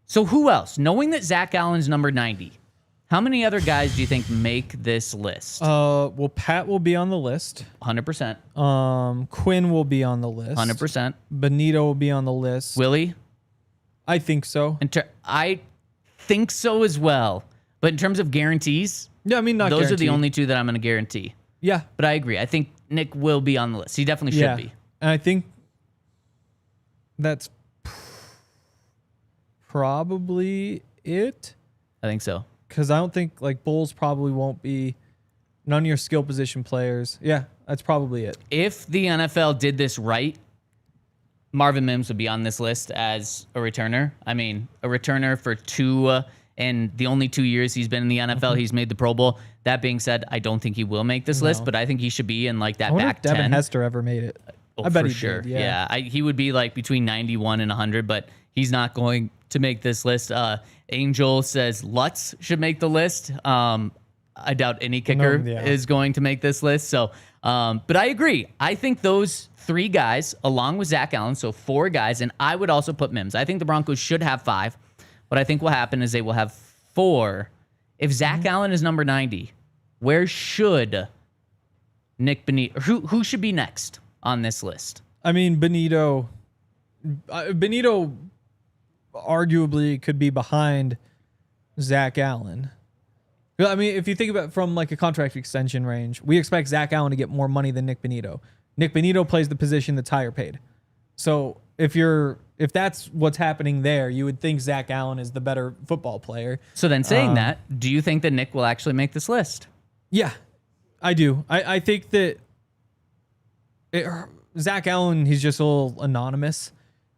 [SPEAKER 1] So who else? Knowing that Zach Allen's number 90, how many other guys do you think make this list?
[SPEAKER 2] Well, Pat will be on the list.
[SPEAKER 1] 100%.
[SPEAKER 2] Quinn will be on the list.
[SPEAKER 1] 100%.
[SPEAKER 2] Benito will be on the list.
[SPEAKER 1] Willie?
[SPEAKER 2] I think so.
[SPEAKER 1] I think so as well. But in terms of guarantees,
[SPEAKER 2] Yeah, I mean, not
[SPEAKER 1] those are the
[SPEAKER 2] guaranteed.
[SPEAKER 1] only two that I'm going to guarantee.
[SPEAKER 2] Yeah.
[SPEAKER 1] But I agree. I think Nick will be on the list. He definitely should be.
[SPEAKER 2] And I think that's probably it.
[SPEAKER 1] I think so.
[SPEAKER 2] Because I don't think, like, Bulls probably won't be none of your skill position players. Yeah, that's probably it.
[SPEAKER 1] If the NFL did this right, Marvin Mims would be on this list as a returner. I mean, a returner for two, and the only 2 years he's been in the NFL, he's made the Pro Bowl. That being said, I don't think he will make this list, but I think he should be in like that
[SPEAKER 2] I wonder
[SPEAKER 1] back
[SPEAKER 2] if Devin
[SPEAKER 1] 10.
[SPEAKER 2] Hester ever made it.
[SPEAKER 1] Oh,
[SPEAKER 2] I bet
[SPEAKER 1] for
[SPEAKER 2] he
[SPEAKER 1] sure.
[SPEAKER 2] did. Yeah.
[SPEAKER 1] He would be like between 91 and 100, but he's not going to make this list. Angel says Lutz should make the list. I doubt any kicker is going to make this list. So, but I agree. I think those three guys, along with Zach Allen, so four guys, and I would also put Mims. I think the Broncos should have five. What I think will happen is they will have four. If Zach Allen is number 90, where should Nick Benito? Who should be next on this list?
[SPEAKER 2] I mean, Benito arguably could be behind Zach Allen. I mean, if you think about it from like a contract extension range, we expect Zach Allen to get more money than Nick Benito. Nick Benito plays the position that's higher paid. So if that's what's happening there, you would think Zach Allen is the better football player.
[SPEAKER 1] So then saying that, do you think that Nick will actually make this list?
[SPEAKER 2] Yeah, I do. I think that Zach Allen, he's just a little anonymous.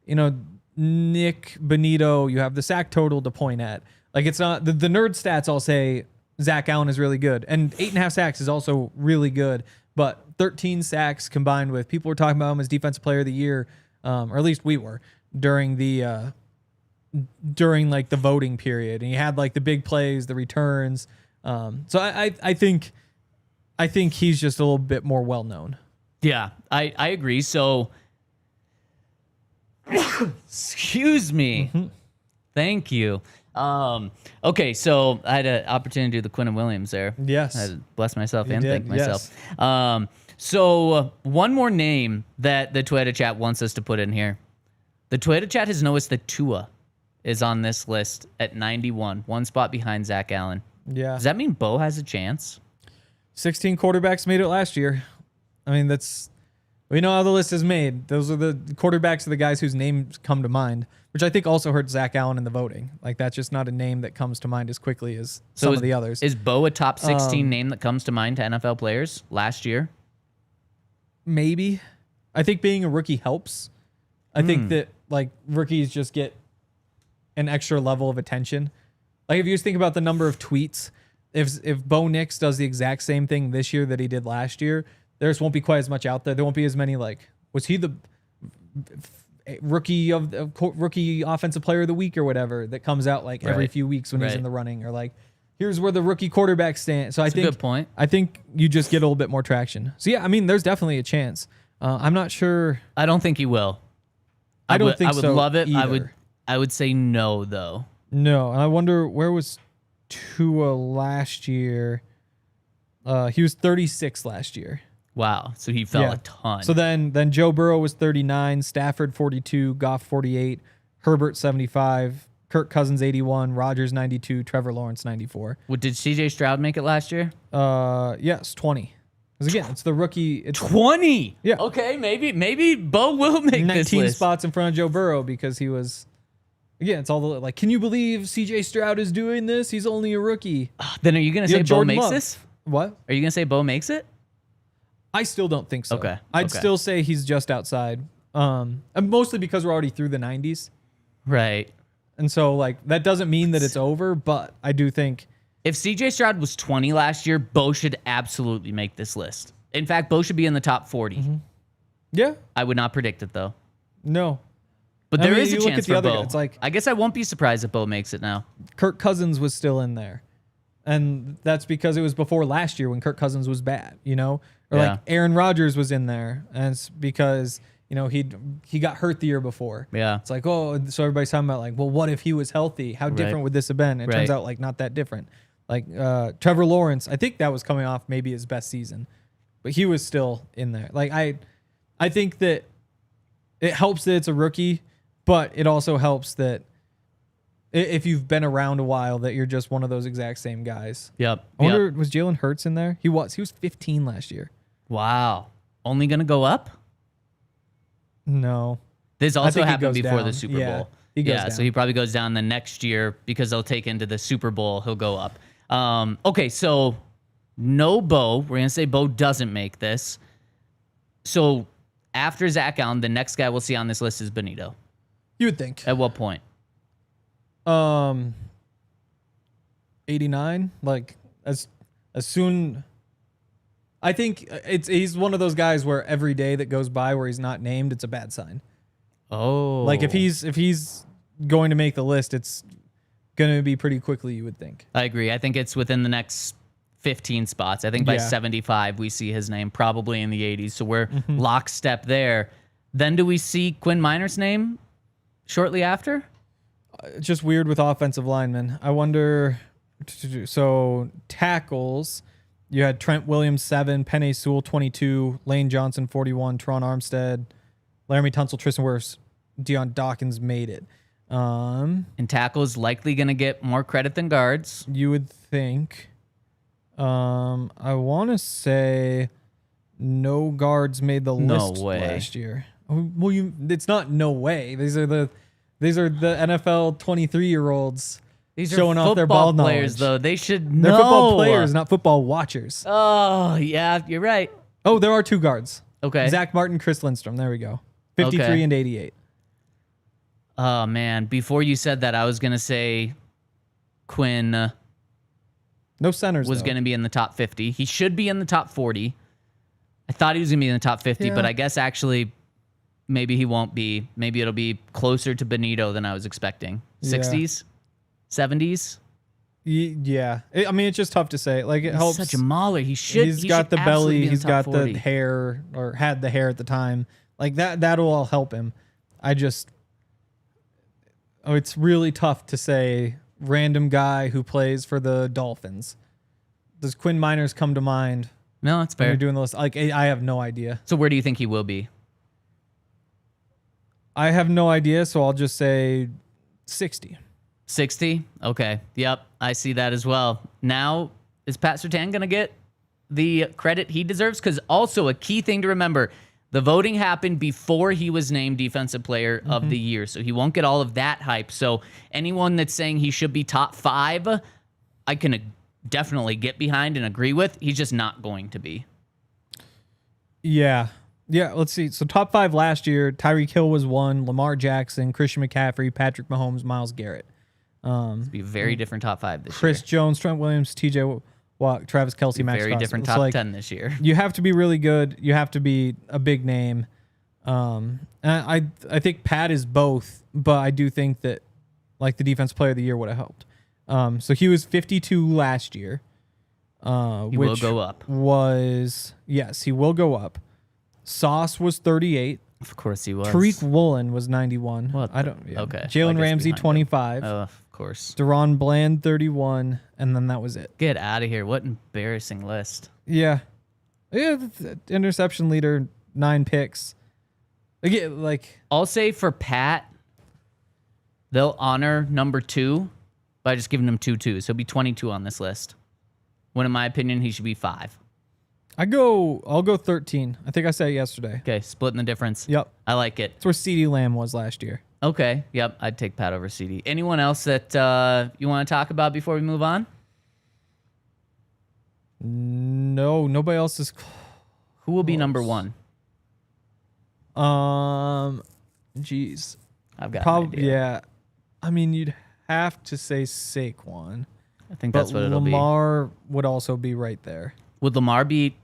[SPEAKER 2] You know, Nick Benito, you have the sack total to point at. Like, it's not the nerd stats all say Zach Allen is really good, and 8.5 sacks is also really good. But 13 sacks combined with people were talking about him as Defensive Player of the Year, or at least we were during the voting period, and he had like the big plays, the returns. So I think he's just a little bit more well known.
[SPEAKER 1] Yeah, I agree. So, excuse me. Thank you. Okay, so I had an opportunity to do the Quinn and Williams there.
[SPEAKER 2] Yes.
[SPEAKER 1] I had to bless myself
[SPEAKER 2] You
[SPEAKER 1] and
[SPEAKER 2] did,
[SPEAKER 1] thank myself. So one more name that the Twitter chat wants us to put in here. The Twitter chat has noticed that Tua is on this list at 91, one spot behind Zach Allen.
[SPEAKER 2] Yeah.
[SPEAKER 1] Does that mean Bo has a chance?
[SPEAKER 2] 16 quarterbacks made it last year. I mean, We know how the list is made. Those are the quarterbacks are the guys whose names come to mind, which I think also hurts Zach Allen in the voting. Like, that's just not a name that comes to mind as quickly as some of the others.
[SPEAKER 1] Is Bo a top 16 name that comes to mind to NFL players last year?
[SPEAKER 2] Maybe. I think being a rookie helps. I think that, like, rookies just get an extra level of attention. Like, if you just think about the number of tweets, if Bo Nix does the exact same thing this year that he did last year, there just won't be quite as much out there. There won't be as many, like, was he the rookie offensive player of the week or whatever that comes out like every few weeks when he's in the running, or like, here's where the rookie quarterback stands. So I think,
[SPEAKER 1] a good point.
[SPEAKER 2] I think you just get a little bit more traction. So yeah, I mean, there's definitely a chance. I'm not sure.
[SPEAKER 1] I don't think he will.
[SPEAKER 2] I don't think so.
[SPEAKER 1] I would love it.
[SPEAKER 2] Either.
[SPEAKER 1] I would say no though.
[SPEAKER 2] No, and I wonder where was Tua last year. He was 36 last year.
[SPEAKER 1] Wow, so he fell a ton.
[SPEAKER 2] So then Joe Burrow was 39, Stafford 42, Goff 48, Herbert 75, Kirk Cousins 81, Rodgers 92, Trevor Lawrence 94.
[SPEAKER 1] Did CJ Stroud make it last year?
[SPEAKER 2] Yes, 20. Because again, it's the rookie. It's
[SPEAKER 1] 20.
[SPEAKER 2] Yeah.
[SPEAKER 1] Okay, maybe Bo will make
[SPEAKER 2] 19
[SPEAKER 1] this list.
[SPEAKER 2] spots in front of Joe Burrow because he was. Again, it's all the like. Can you believe CJ Stroud is doing this? He's only a rookie.
[SPEAKER 1] Then are you gonna say Bo makes this?
[SPEAKER 2] What?
[SPEAKER 1] Are you gonna say Bo makes it?
[SPEAKER 2] I still don't think so.
[SPEAKER 1] Okay.
[SPEAKER 2] I'd still say he's just outside. And mostly because we're already through the 90s.
[SPEAKER 1] Right.
[SPEAKER 2] And so, like, that doesn't mean that it's over, but I do think.
[SPEAKER 1] If CJ Stroud was 20 last year, Bo should absolutely make this list. In fact, Bo should be in the top 40.
[SPEAKER 2] Mm-hmm. Yeah.
[SPEAKER 1] I would not predict it, though.
[SPEAKER 2] No.
[SPEAKER 1] But there is a
[SPEAKER 2] you look
[SPEAKER 1] chance
[SPEAKER 2] at the
[SPEAKER 1] for
[SPEAKER 2] other
[SPEAKER 1] Bo.
[SPEAKER 2] guy, it's like
[SPEAKER 1] I guess I won't be surprised if Bo makes it now.
[SPEAKER 2] Kirk Cousins was still in there. And that's because it was before last year when Kirk Cousins was bad, you know? Or like Aaron Rodgers was in there. And it's because, you know, he got hurt the year before. Yeah. It's like, oh, so everybody's talking about like, well, what if he was healthy? How different would this have been? It turns out like not that different. Like Trevor Lawrence, I think that was coming off maybe his best season. But he was still in there. Like I think that it helps that it's a rookie, but it also helps that if you've been around a while, that you're just one of those exact same guys.
[SPEAKER 1] Yep.
[SPEAKER 2] I wonder, was Jalen Hurts in there? He was 15 last year.
[SPEAKER 1] Wow. Only going to go up?
[SPEAKER 2] No.
[SPEAKER 1] This also happened before the Super Bowl.
[SPEAKER 2] He goes down.
[SPEAKER 1] So he probably goes down the next year because they'll take into the Super Bowl. He'll go up. Okay, so no Bo. We're going to say Bo doesn't make this. So after Zach Allen, the next guy we'll see on this list is Benito.
[SPEAKER 2] You would think.
[SPEAKER 1] At what point?
[SPEAKER 2] 89, like as soon. I think he's one of those guys where every day that goes by where he's not named, it's a bad sign.
[SPEAKER 1] Oh,
[SPEAKER 2] like if he's going to make the list, it's going to be pretty quickly, you would think.
[SPEAKER 1] I agree. I think it's within the next 15 spots. I think by 75 we see his name, probably in the 80s. So we're lockstep there. Then do we see Quinn Minor's name shortly after?
[SPEAKER 2] It's just weird with offensive linemen. I wonder. So tackles, you had Trent Williams 7, Penei Sewell 22, Lane Johnson 41, Teron Armstead, Laramie Tunsil, Tristan Wirfs, Deion Dawkins made it.
[SPEAKER 1] And tackles likely going to get more credit than guards.
[SPEAKER 2] You would think. I want to say no guards made the list last year. Well, it's not no way. These are the NFL 23-year-olds showing off their ball
[SPEAKER 1] players,
[SPEAKER 2] knowledge.
[SPEAKER 1] Though they should know.
[SPEAKER 2] They're football players, not football watchers.
[SPEAKER 1] Oh, yeah, you're right.
[SPEAKER 2] Oh, there are 2 guards.
[SPEAKER 1] Okay.
[SPEAKER 2] Zach Martin, Chris Lindstrom. There we go. 53 and 88.
[SPEAKER 1] Oh, man. Before you said that, I was going to say Quinn
[SPEAKER 2] no centers
[SPEAKER 1] was going to be in the top 50. He should be in the top 40. I thought he was going to be in the top 50, but I guess actually maybe he won't be. Maybe it'll be closer to Benito than I was expecting. 60s? 70s?
[SPEAKER 2] Yeah. I mean, it's just tough to say. Like, it helps.
[SPEAKER 1] Such a mauler.
[SPEAKER 2] He's got the belly. He's got the hair, or had the hair at the time. Like, that'll all help him. It's really tough to say random guy who plays for the Dolphins. Does Quinn Minors come to mind?
[SPEAKER 1] No, that's fair.
[SPEAKER 2] When you're doing the list. Like, I have no idea.
[SPEAKER 1] So where do you think he will be?
[SPEAKER 2] I have no idea, so I'll just say 60.
[SPEAKER 1] 60? Okay. Yep. I see that as well. Now, is Pat Surtain going to get the credit he deserves? Because also a key thing to remember, The voting happened before he was named Defensive Player of the Year, so he won't get all of that hype. So anyone that's saying he should be top 5, I can definitely get behind and agree with. He's just not going to be.
[SPEAKER 2] Yeah. Yeah, let's see. So top 5 last year, Tyreek Hill was 1, Lamar Jackson, Christian McCaffrey, Patrick Mahomes, Myles Garrett.
[SPEAKER 1] It'll be a very different top 5 this year.
[SPEAKER 2] Chris Jones, Trent Williams, TJ Watt, Travis Kelce, Max
[SPEAKER 1] Very
[SPEAKER 2] Crosby.
[SPEAKER 1] different
[SPEAKER 2] It's
[SPEAKER 1] top 10 this year.
[SPEAKER 2] You have to be really good. You have to be a big name. And I think Pat is both, but I do think that like the Defense Player of the Year would have helped. So he was 52 last year.
[SPEAKER 1] He will go up.
[SPEAKER 2] Yes, he will go up. Sauce was 38.
[SPEAKER 1] Of course he was.
[SPEAKER 2] Tariq Woolen was 91.
[SPEAKER 1] What? Okay.
[SPEAKER 2] Jalen Ramsey 25.
[SPEAKER 1] Oh, of course.
[SPEAKER 2] Deron Bland 31, and then that was it.
[SPEAKER 1] Get out of here. What embarrassing list.
[SPEAKER 2] Yeah. The interception leader, 9 picks. Again, like
[SPEAKER 1] I'll say for Pat, they'll honor number 2 by just giving him 2 2s. He'll be 22 on this list. When in my opinion, he should be 5.
[SPEAKER 2] I'll go 13. I think I said it yesterday.
[SPEAKER 1] Okay, splitting the difference.
[SPEAKER 2] Yep.
[SPEAKER 1] I like it.
[SPEAKER 2] That's where CeeDee Lamb was last year.
[SPEAKER 1] Okay, yep. I'd take Pat over CD. Anyone else that you want to talk about before we move on?
[SPEAKER 2] No, nobody else is.
[SPEAKER 1] Who will be number 1?
[SPEAKER 2] Jeez.
[SPEAKER 1] I've got an idea.
[SPEAKER 2] Yeah. I mean, you'd have to say Saquon.
[SPEAKER 1] I think that's what it'll be.
[SPEAKER 2] Lamar would also be right there.
[SPEAKER 1] Would Lamar be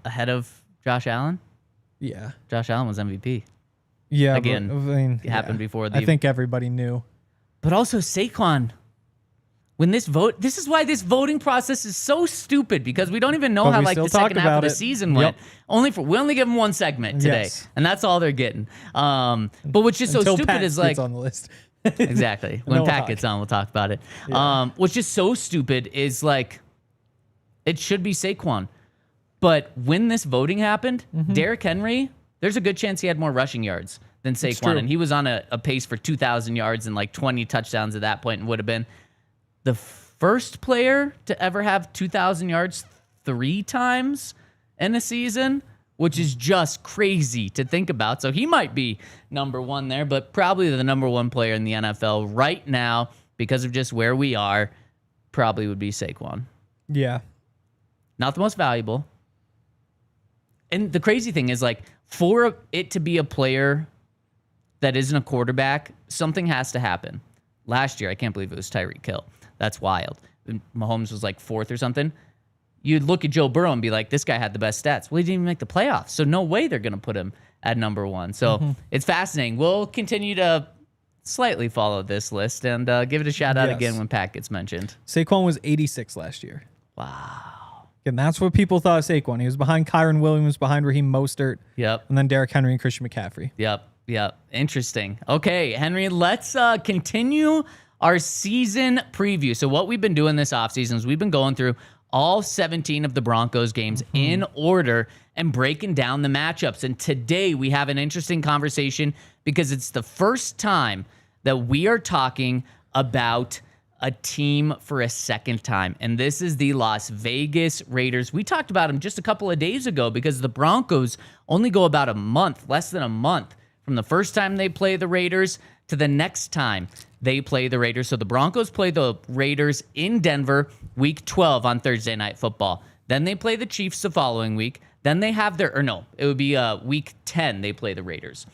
[SPEAKER 1] ahead of Josh Allen?
[SPEAKER 2] Yeah.
[SPEAKER 1] Josh Allen was MVP.
[SPEAKER 2] Yeah.
[SPEAKER 1] Again,
[SPEAKER 2] but, I mean,
[SPEAKER 1] it happened before the.
[SPEAKER 2] I think everybody knew.
[SPEAKER 1] But also Saquon. When this is why this voting process is so stupid, because we don't even know how like the second half of the season went.
[SPEAKER 2] Yep.
[SPEAKER 1] We only give them 1 segment today, and that's all they're getting. But what's just so stupid
[SPEAKER 2] Pat
[SPEAKER 1] is like
[SPEAKER 2] gets on the list.
[SPEAKER 1] exactly when Pat gets on, we'll talk about it.
[SPEAKER 2] Yeah.
[SPEAKER 1] What's just so stupid is like it should be Saquon, but when this voting happened, Derrick Henry, there's a good chance he had more rushing yards than Saquon, and he was on a pace for 2,000 yards and like 20 touchdowns at that point, and would have been the first player to ever have 2,000 yards 3 times in a season, which is just crazy to think about. So he might be number 1 there, but probably the number 1 player in the NFL right now, because of just where we are, probably would be Saquon.
[SPEAKER 2] Yeah.
[SPEAKER 1] Not the most valuable. And the crazy thing is, like, for it to be a player that isn't a quarterback, something has to happen. Last year, I can't believe it was Tyreek Hill. That's wild. Mahomes was like 4th or something. You'd look at Joe Burrow and be like, this guy had the best stats. Well, he didn't even make the playoffs, so no way they're going to put him at number 1. So it's fascinating. We'll continue to slightly follow this list and give it a shout out again when Pat gets mentioned.
[SPEAKER 2] Saquon was 86 last year.
[SPEAKER 1] Wow.
[SPEAKER 2] And that's what people thought of Saquon. He was behind Kyron Williams, behind Raheem Mostert.
[SPEAKER 1] Yep.
[SPEAKER 2] And then Derrick Henry and Christian McCaffrey.
[SPEAKER 1] Yep. Interesting. Okay, Henry, let's continue our season preview. So what we've been doing this offseason is we've been going through all 17 of the Broncos games in order and breaking down the matchups. And today we have an interesting conversation because it's the first time that we are talking about a team for a second time. And this is the Las Vegas Raiders. We talked about them just a couple of days ago because the Broncos only go about a month, less than a month, from the first time they play the Raiders to the next time they play the Raiders. So the Broncos play the Raiders in Denver week 12 on Thursday Night Football. Then they play the Chiefs the following week. Then they have their, or no, it would be week 10 they play the Raiders.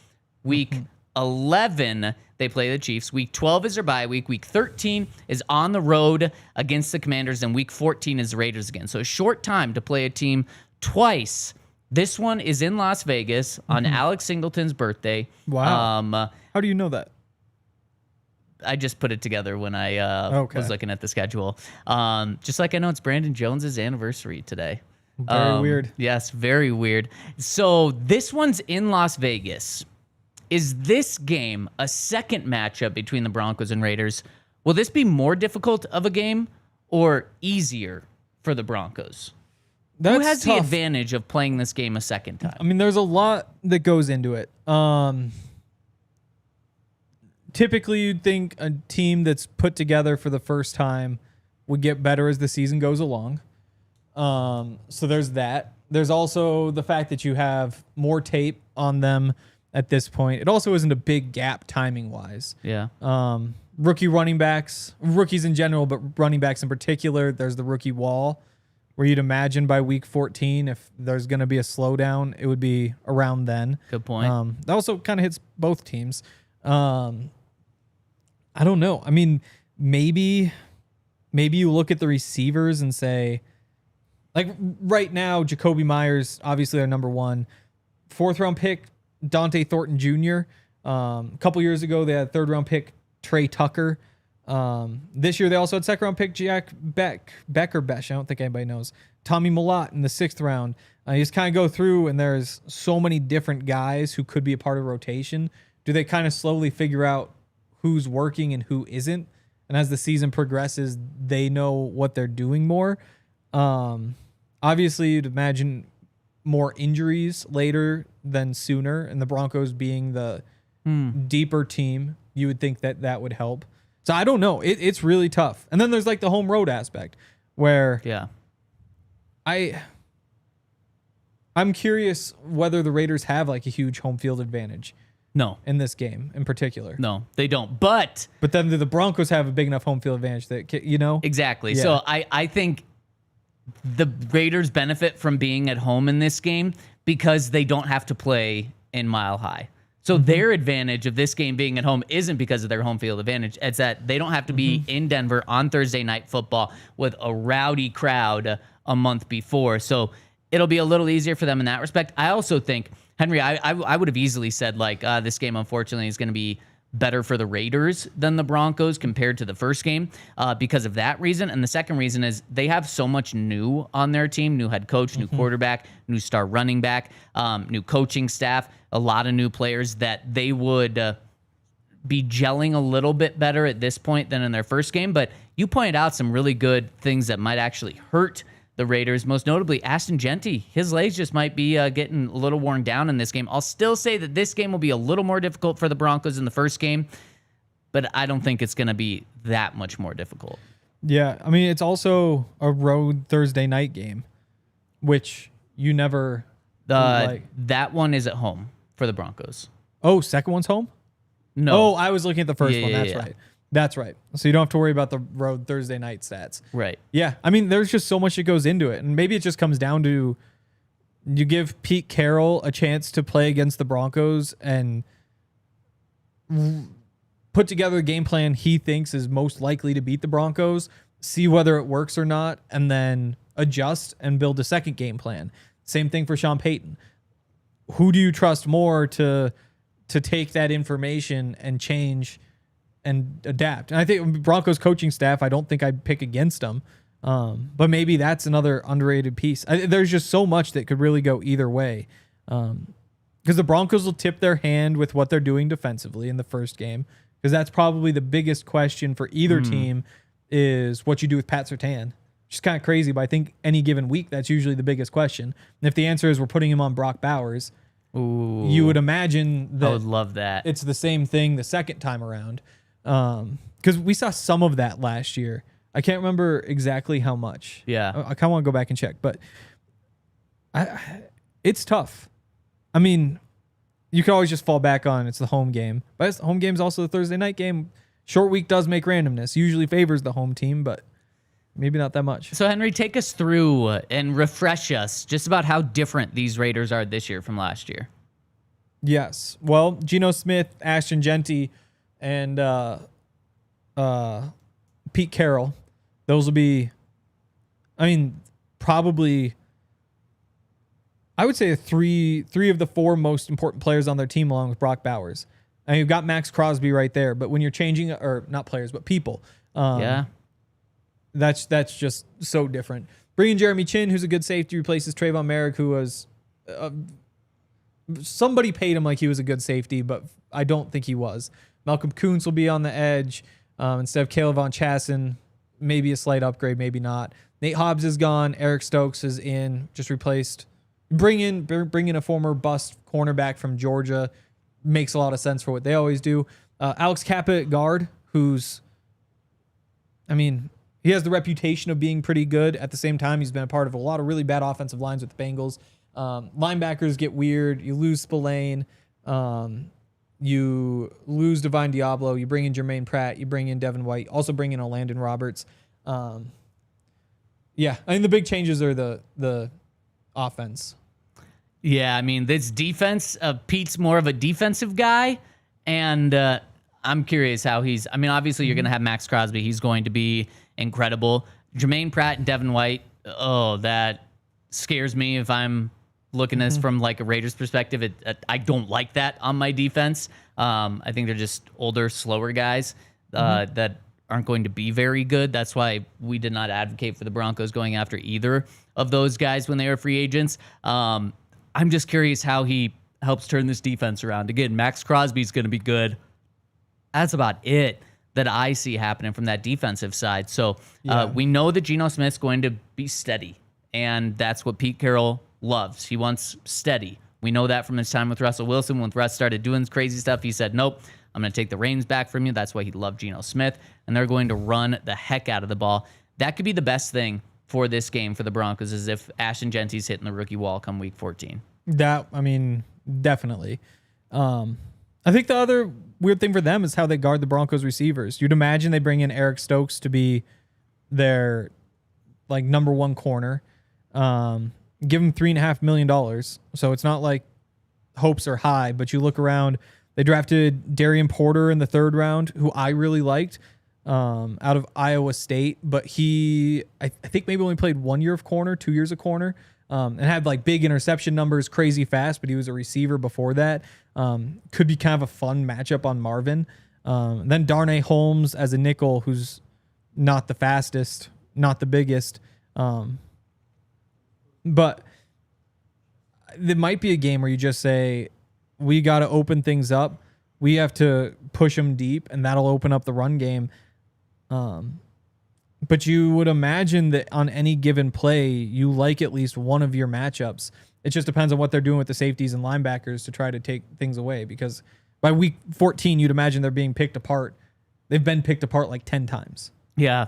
[SPEAKER 1] Week 11 they play the Chiefs. Week 12 is their bye week. Week 13 is on the road against the Commanders. And week 14 is the Raiders again. So a short time to play a team twice. This one is in Las Vegas on Alex Singleton's birthday.
[SPEAKER 2] Wow. How do you know that?
[SPEAKER 1] I just put it together when I was looking at the schedule. Just like I know it's Brandon Jones's anniversary today.
[SPEAKER 2] Very weird.
[SPEAKER 1] Yes, very weird. So this one's in Las Vegas. Is this game a second matchup between the Broncos and Raiders? Will this be more difficult of a game or easier for the Broncos? Who has the advantage of playing this game a second time?
[SPEAKER 2] I mean, there's a lot that goes into it. Typically, you'd think a team that's put together for the first time would get better as the season goes along. So there's that. There's also the fact that you have more tape on them at this point. It also isn't a big gap timing wise.
[SPEAKER 1] Yeah.
[SPEAKER 2] Rookie running backs, rookies in general, but running backs in particular, there's the rookie wall where you'd imagine by week 14, if there's going to be a slowdown, it would be around then.
[SPEAKER 1] Good point.
[SPEAKER 2] That also kind of hits both teams. I don't know. I mean, maybe you look at the receivers and say, like right now, Jacoby Myers, obviously our number one. 4th round pick, Dante Thornton Jr. A couple years ago, they had 3rd round pick, Trey Tucker. This year, they also had 2nd round pick, Jack Beck or Besh. I don't think anybody knows. Tommy Millott in the 6th round. You just kind of go through, and there's so many different guys who could be a part of rotation. Do they kind of slowly figure out who's working and who isn't? And as the season progresses, they know what they're doing more. Obviously, you'd imagine more injuries later than sooner, and the Broncos being the deeper team, you would think that would help. So I don't know. It's really tough. And then there's like the home road aspect where I'm curious whether the Raiders have like a huge home field advantage.
[SPEAKER 1] No.
[SPEAKER 2] In this game in particular.
[SPEAKER 1] No, they don't. But
[SPEAKER 2] then the Broncos have a big enough home field advantage that, you know?
[SPEAKER 1] Exactly.
[SPEAKER 2] Yeah.
[SPEAKER 1] So I think the Raiders benefit from being at home in this game because they don't have to play in Mile High. So their advantage of this game being at home isn't because of their home field advantage. It's that they don't have to be in Denver on Thursday Night Football with a rowdy crowd a month before. So it'll be a little easier for them in that respect. I also think, Henry, I would have easily said, like, this game, unfortunately, is going to be better for the Raiders than the Broncos compared to the first game because of that reason. And the second reason is they have so much new on their team, new head coach, new quarterback, new star running back, new coaching staff, a lot of new players that they would be gelling a little bit better at this point than in their first game. But you pointed out some really good things that might actually hurt the Raiders, most notably Ashton Genty. His legs just might be getting a little worn down in this game. I'll still say that this game will be a little more difficult for the Broncos than the first game, but I don't think it's going to be that much more difficult.
[SPEAKER 2] Yeah, I mean, it's also a road Thursday night game, which you never like.
[SPEAKER 1] That one is at home for the Broncos.
[SPEAKER 2] Oh, second one's home?
[SPEAKER 1] No.
[SPEAKER 2] Oh, I was looking at the first one. That's right. That's right. So you don't have to worry about the road Thursday night stats.
[SPEAKER 1] Right.
[SPEAKER 2] Yeah. I mean, there's just so much that goes into it. And maybe it just comes down to you give Pete Carroll a chance to play against the Broncos and put together a game plan he thinks is most likely to beat the Broncos, see whether it works or not, and then adjust and build a second game plan. Same thing for Sean Payton. Who do you trust more to take that information and change and adapt? And I think Broncos coaching staff, I don't think I'd pick against them. But maybe that's another underrated piece. There's just so much that could really go either way. Because the Broncos will tip their hand with what they're doing defensively in the first game. Because that's probably the biggest question for either team is what you do with Pat Surtain. Which is kind of crazy, but I think any given week, that's usually the biggest question. And if the answer is we're putting him on Brock Bowers, you would imagine that
[SPEAKER 1] I would love that.
[SPEAKER 2] It's the same thing the second time around. Because we saw some of that last year. I can't remember exactly how much.
[SPEAKER 1] Yeah.
[SPEAKER 2] I kind of want to go back and check, but it's tough. I mean, you can always just fall back on it's the home game, but the home game is also the Thursday night game. Short week does make randomness. Usually favors the home team, but maybe not that much.
[SPEAKER 1] So, Henry, take us through and refresh us just about how different these Raiders are this year from last year.
[SPEAKER 2] Yes. Well, Geno Smith, Ashton Genty, and Pete Carroll. Those will be, I mean, probably, I would say three of the four most important players on their team along with Brock Bowers. And you've got Max Crosby right there, but when you're changing, or not players, but people. That's just so different. Bringing Jeremy Chin, who's a good safety, replaces Trayvon Merrick, who was somebody paid him like he was a good safety, but I don't think he was. Malcolm Kuntz will be on the edge instead of Caleb Von Chassen. Maybe a slight upgrade, maybe not. Nate Hobbs is gone. Eric Stokes is in, just replaced. Bring in a former bust cornerback from Georgia. Makes a lot of sense for what they always do. Alex Cappa at guard, who's, I mean, he has the reputation of being pretty good. At the same time, he's been a part of a lot of really bad offensive lines with the Bengals. Linebackers get weird. You lose Spillane. You lose Divine Diablo. You bring in Jermaine Pratt. You bring in Devin White. Also bring in a Landon Roberts. Yeah, I mean, the big changes are the offense.
[SPEAKER 1] Yeah, I mean, this defense, Pete's more of a defensive guy, and I'm curious how he's... I mean, obviously, you're going to have Max Crosby. He's going to be incredible. Jermaine Pratt and Devin White, that scares me if I'm looking at this from like a Raiders perspective. I don't like that on my defense. I think they're just older, slower guys that aren't going to be very good. That's why we did not advocate for the Broncos going after either of those guys when they were free agents. I'm just curious how he helps turn this defense around. Again, Max Crosby's going to be good. That's about it that I see happening from that defensive side. So we know that Geno Smith's going to be steady, and that's what Pete Carroll loves. He wants steady. We know that from his time with Russell Wilson. When Russ started doing crazy stuff, he said, nope, I'm going to take the reins back from you. That's why he loved Geno Smith, and they're going to run the heck out of the ball. That could be the best thing for this game for the Broncos, is if Ashton Genty's hitting the rookie wall come week 14.
[SPEAKER 2] Definitely. I think the other weird thing for them is how they guard the Broncos receivers. You'd imagine they bring in Eric Stokes to be their like number one corner. Give him $3.5 million. So it's not like hopes are high, but you look around, they drafted Darian Porter in the 3rd round, who I really liked, out of Iowa State, but I think maybe only played 1 year of corner, 2 years of corner, and had like big interception numbers, crazy fast, but he was a receiver before that. Could be kind of a fun matchup on Marvin. Then Darnay Holmes as a nickel, who's not the fastest, not the biggest. But there might be a game where you just say, we got to open things up. We have to push them deep, and that'll open up the run game. But you would imagine that on any given play, you like at least one of your matchups. It just depends on what they're doing with the safeties and linebackers to try to take things away, because by week 14, you'd imagine they're being picked apart. They've been picked apart like 10 times.
[SPEAKER 1] Yeah.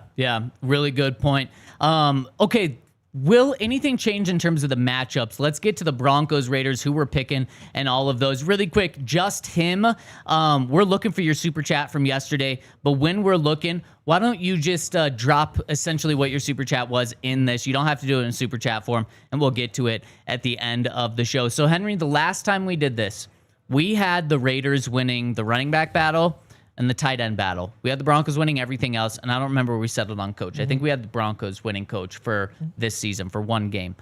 [SPEAKER 1] Really good point. Okay. Will anything change in terms of the matchups? Let's get to the Broncos, Raiders, who we're picking, and all of those. Really quick, just him. We're looking for your super chat from yesterday, but when we're looking, why don't you just drop essentially what your super chat was in this? You don't have to do it in super chat form, and we'll get to it at the end of the show. So, Henry, the last time we did this, we had the Raiders winning the running back battle and the tight end battle. We had the Broncos winning everything else, and I don't remember where we settled on coach. I think we had the Broncos winning coach for this season for one game.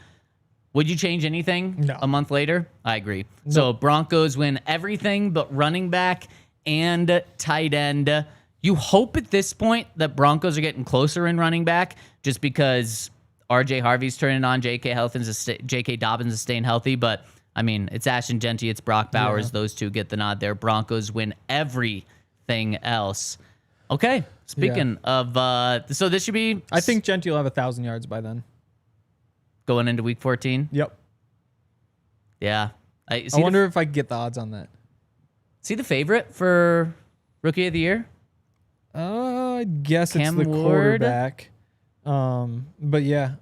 [SPEAKER 1] Would you change anything a month later? I agree. No. So Broncos win everything but running back and tight end. You hope at this point that Broncos are getting closer in running back just because RJ Harvey's turning on, J.K. Dobbins is staying healthy, but I mean, it's Ashton Genty, it's Brock Bowers. Yeah. Those two get the nod there. Broncos win everything else. Okay. Speaking of, so this should be...
[SPEAKER 2] I think Genty will have 1,000 yards by then.
[SPEAKER 1] Going into week 14?
[SPEAKER 2] Yep.
[SPEAKER 1] Yeah.
[SPEAKER 2] I wonder if I can get the odds on that.
[SPEAKER 1] Is he the favorite for Rookie of the Year?
[SPEAKER 2] I guess
[SPEAKER 1] Cam
[SPEAKER 2] it's the
[SPEAKER 1] Ward?
[SPEAKER 2] quarterback. But yeah,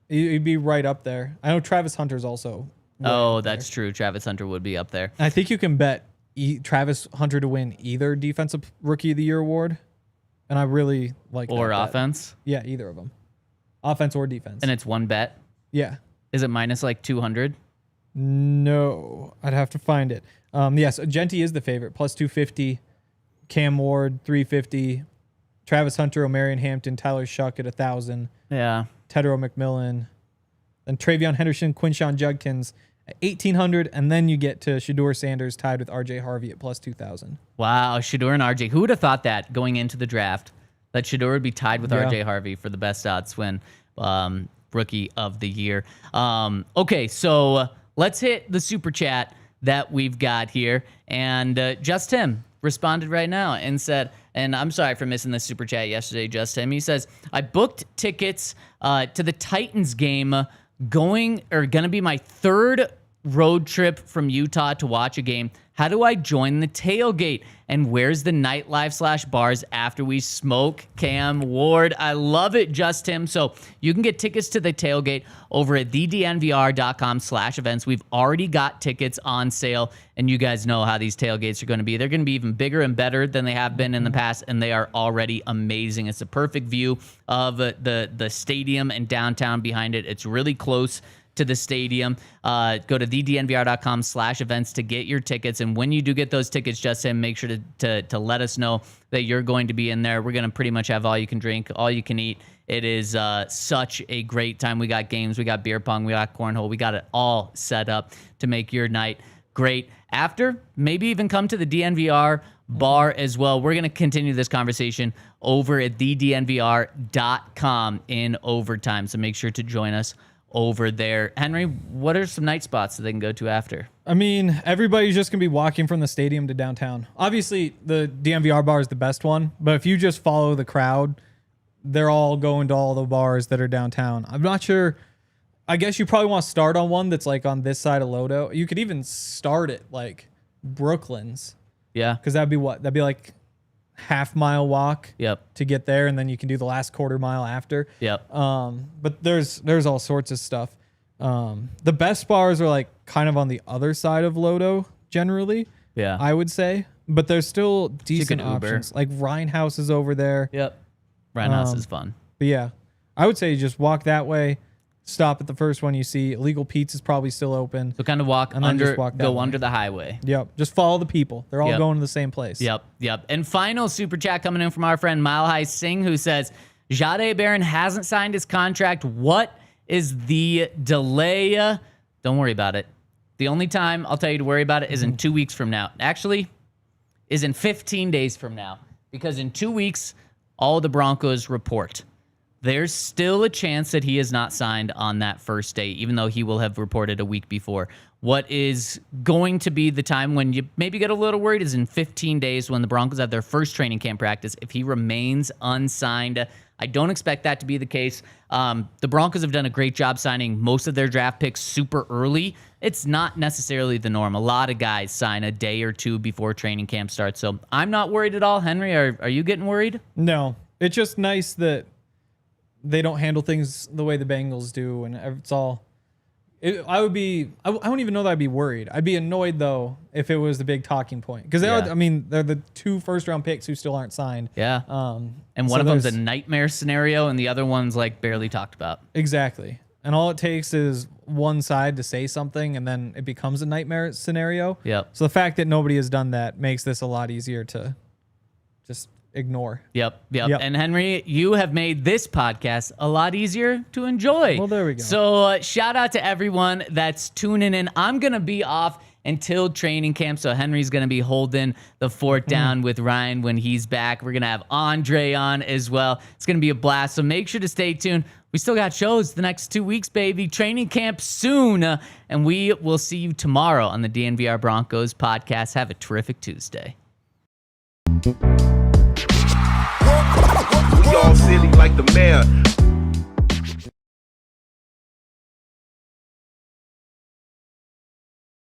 [SPEAKER 2] he'd be right up there. I know Travis Hunter's also.
[SPEAKER 1] Oh, that's true. Travis Hunter would be up there.
[SPEAKER 2] I think you can bet Travis Hunter to win either Defensive Rookie of the Year award, and I really like that.
[SPEAKER 1] Or offense?
[SPEAKER 2] Yeah, either of them. Offense or defense.
[SPEAKER 1] And it's one bet?
[SPEAKER 2] Yeah.
[SPEAKER 1] Is it minus like 200?
[SPEAKER 2] No, I'd have to find it. Yes, Genty is the favorite, plus 250. Cam Ward, 350. Travis Hunter, O'Marion Hampton, Tyler Shuck at 1,000.
[SPEAKER 1] Yeah.
[SPEAKER 2] Tedero McMillan. Then Travion Henderson, Quinshawn Judkins at 1,800. And then you get to Shedeur Sanders tied with RJ Harvey at plus 2,000.
[SPEAKER 1] Wow, Shedeur and RJ. Who would have thought that going into the draft, that Shedeur would be tied with RJ Harvey for the best odds win Rookie of the Year? Okay, so let's hit the super chat that we've got here. And Just Him responded right now and said, and I'm sorry for missing this super chat yesterday, Just Him. He says, I booked tickets to the Titans game gonna be my third road trip from Utah to watch a game. How do I join the tailgate? And where's the nightlife / bars after we smoke? Cam Ward. I love it, Just Tim. So you can get tickets to the tailgate over at thednvr.com/events. We've already got tickets on sale, and you guys know how these tailgates are going to be. They're going to be even bigger and better than they have been in the past, and they are already amazing. It's a perfect view of the stadium and downtown behind it. It's really close to the stadium. Go to thednvr.com/events to get your tickets. And when you do get those tickets, Justin, make sure to let us know that you're going to be in there. We're going to pretty much have all you can drink, all you can eat. It is such a great time. We got games, we got beer pong, we got cornhole. We got it all set up to make your night great. After, maybe even come to the DNVR bar as well. We're going to continue this conversation over at thednvr.com in overtime. So make sure to join us over there. Henry, what are some night spots that they can go to after?
[SPEAKER 2] I mean, everybody's just going to be walking from the stadium to downtown. Obviously, the DNVR bar is the best one, but if you just follow the crowd, they're all going to all the bars that are downtown. I'm not sure. I guess you probably want to start on one that's like on this side of Lodo. You could even start at like Brooklyn's.
[SPEAKER 1] Yeah.
[SPEAKER 2] Because that'd be what? That'd be like half-mile walk to get there, and then you can do the last quarter mile after. But there's all sorts of stuff. The best bars are like kind of on the other side of Lodo generally. I would say, but there's still decent options. Like Ryan House is over there.
[SPEAKER 1] Ryan House is fun.
[SPEAKER 2] But yeah, I would say just walk that way. Stop at the first one you see. Illegal Pete's is probably still open.
[SPEAKER 1] So kind of walk
[SPEAKER 2] and
[SPEAKER 1] under,
[SPEAKER 2] just walk
[SPEAKER 1] go under the highway.
[SPEAKER 2] Just follow the people. They're all going to the same place.
[SPEAKER 1] And final super chat coming in from our friend Mile High Singh, who says, Jahdae Barron hasn't signed his contract. What is the delay? Don't worry about it. The only time I'll tell you to worry about it is in 2 weeks from now. Actually, is in 15 days from now. Because in 2 weeks, all the Broncos report. There's still a chance that he is not signed on that first day, even though he will have reported a week before. What is going to be the time when you maybe get a little worried is in 15 days when the Broncos have their first training camp practice. If he remains unsigned, I don't expect that to be the case. The Broncos have done a great job signing most of their draft picks super early. It's not necessarily the norm. A lot of guys sign a day or two before training camp starts. So I'm not worried at all. Henry, are you getting worried?
[SPEAKER 2] No. It's just nice that they don't handle things the way the Bengals do, and it's all. I wouldn't even know that I'd be worried. I'd be annoyed though if it was the big talking point, because they're the 2 first-round picks who still aren't signed.
[SPEAKER 1] And one of them's a nightmare scenario, and the other one's like barely talked about.
[SPEAKER 2] Exactly, and all it takes is one side to say something, and then it becomes a nightmare scenario. So the fact that nobody has done that makes this a lot easier to just ignore.
[SPEAKER 1] And Henry, you have made this podcast a lot easier to enjoy.
[SPEAKER 2] Well, there we go.
[SPEAKER 1] So shout out to everyone that's tuning in. I'm going to be off until training camp, so Henry's going to be holding the fort down with Ryan when he's back. We're going to have Andre on as well. It's going to be a blast, so make sure to stay tuned. We still got shows the next 2 weeks, baby. Training camp soon, and we will see you tomorrow on the DNVR Broncos podcast. Have a terrific Tuesday.
[SPEAKER 3] We all silly like the mayor.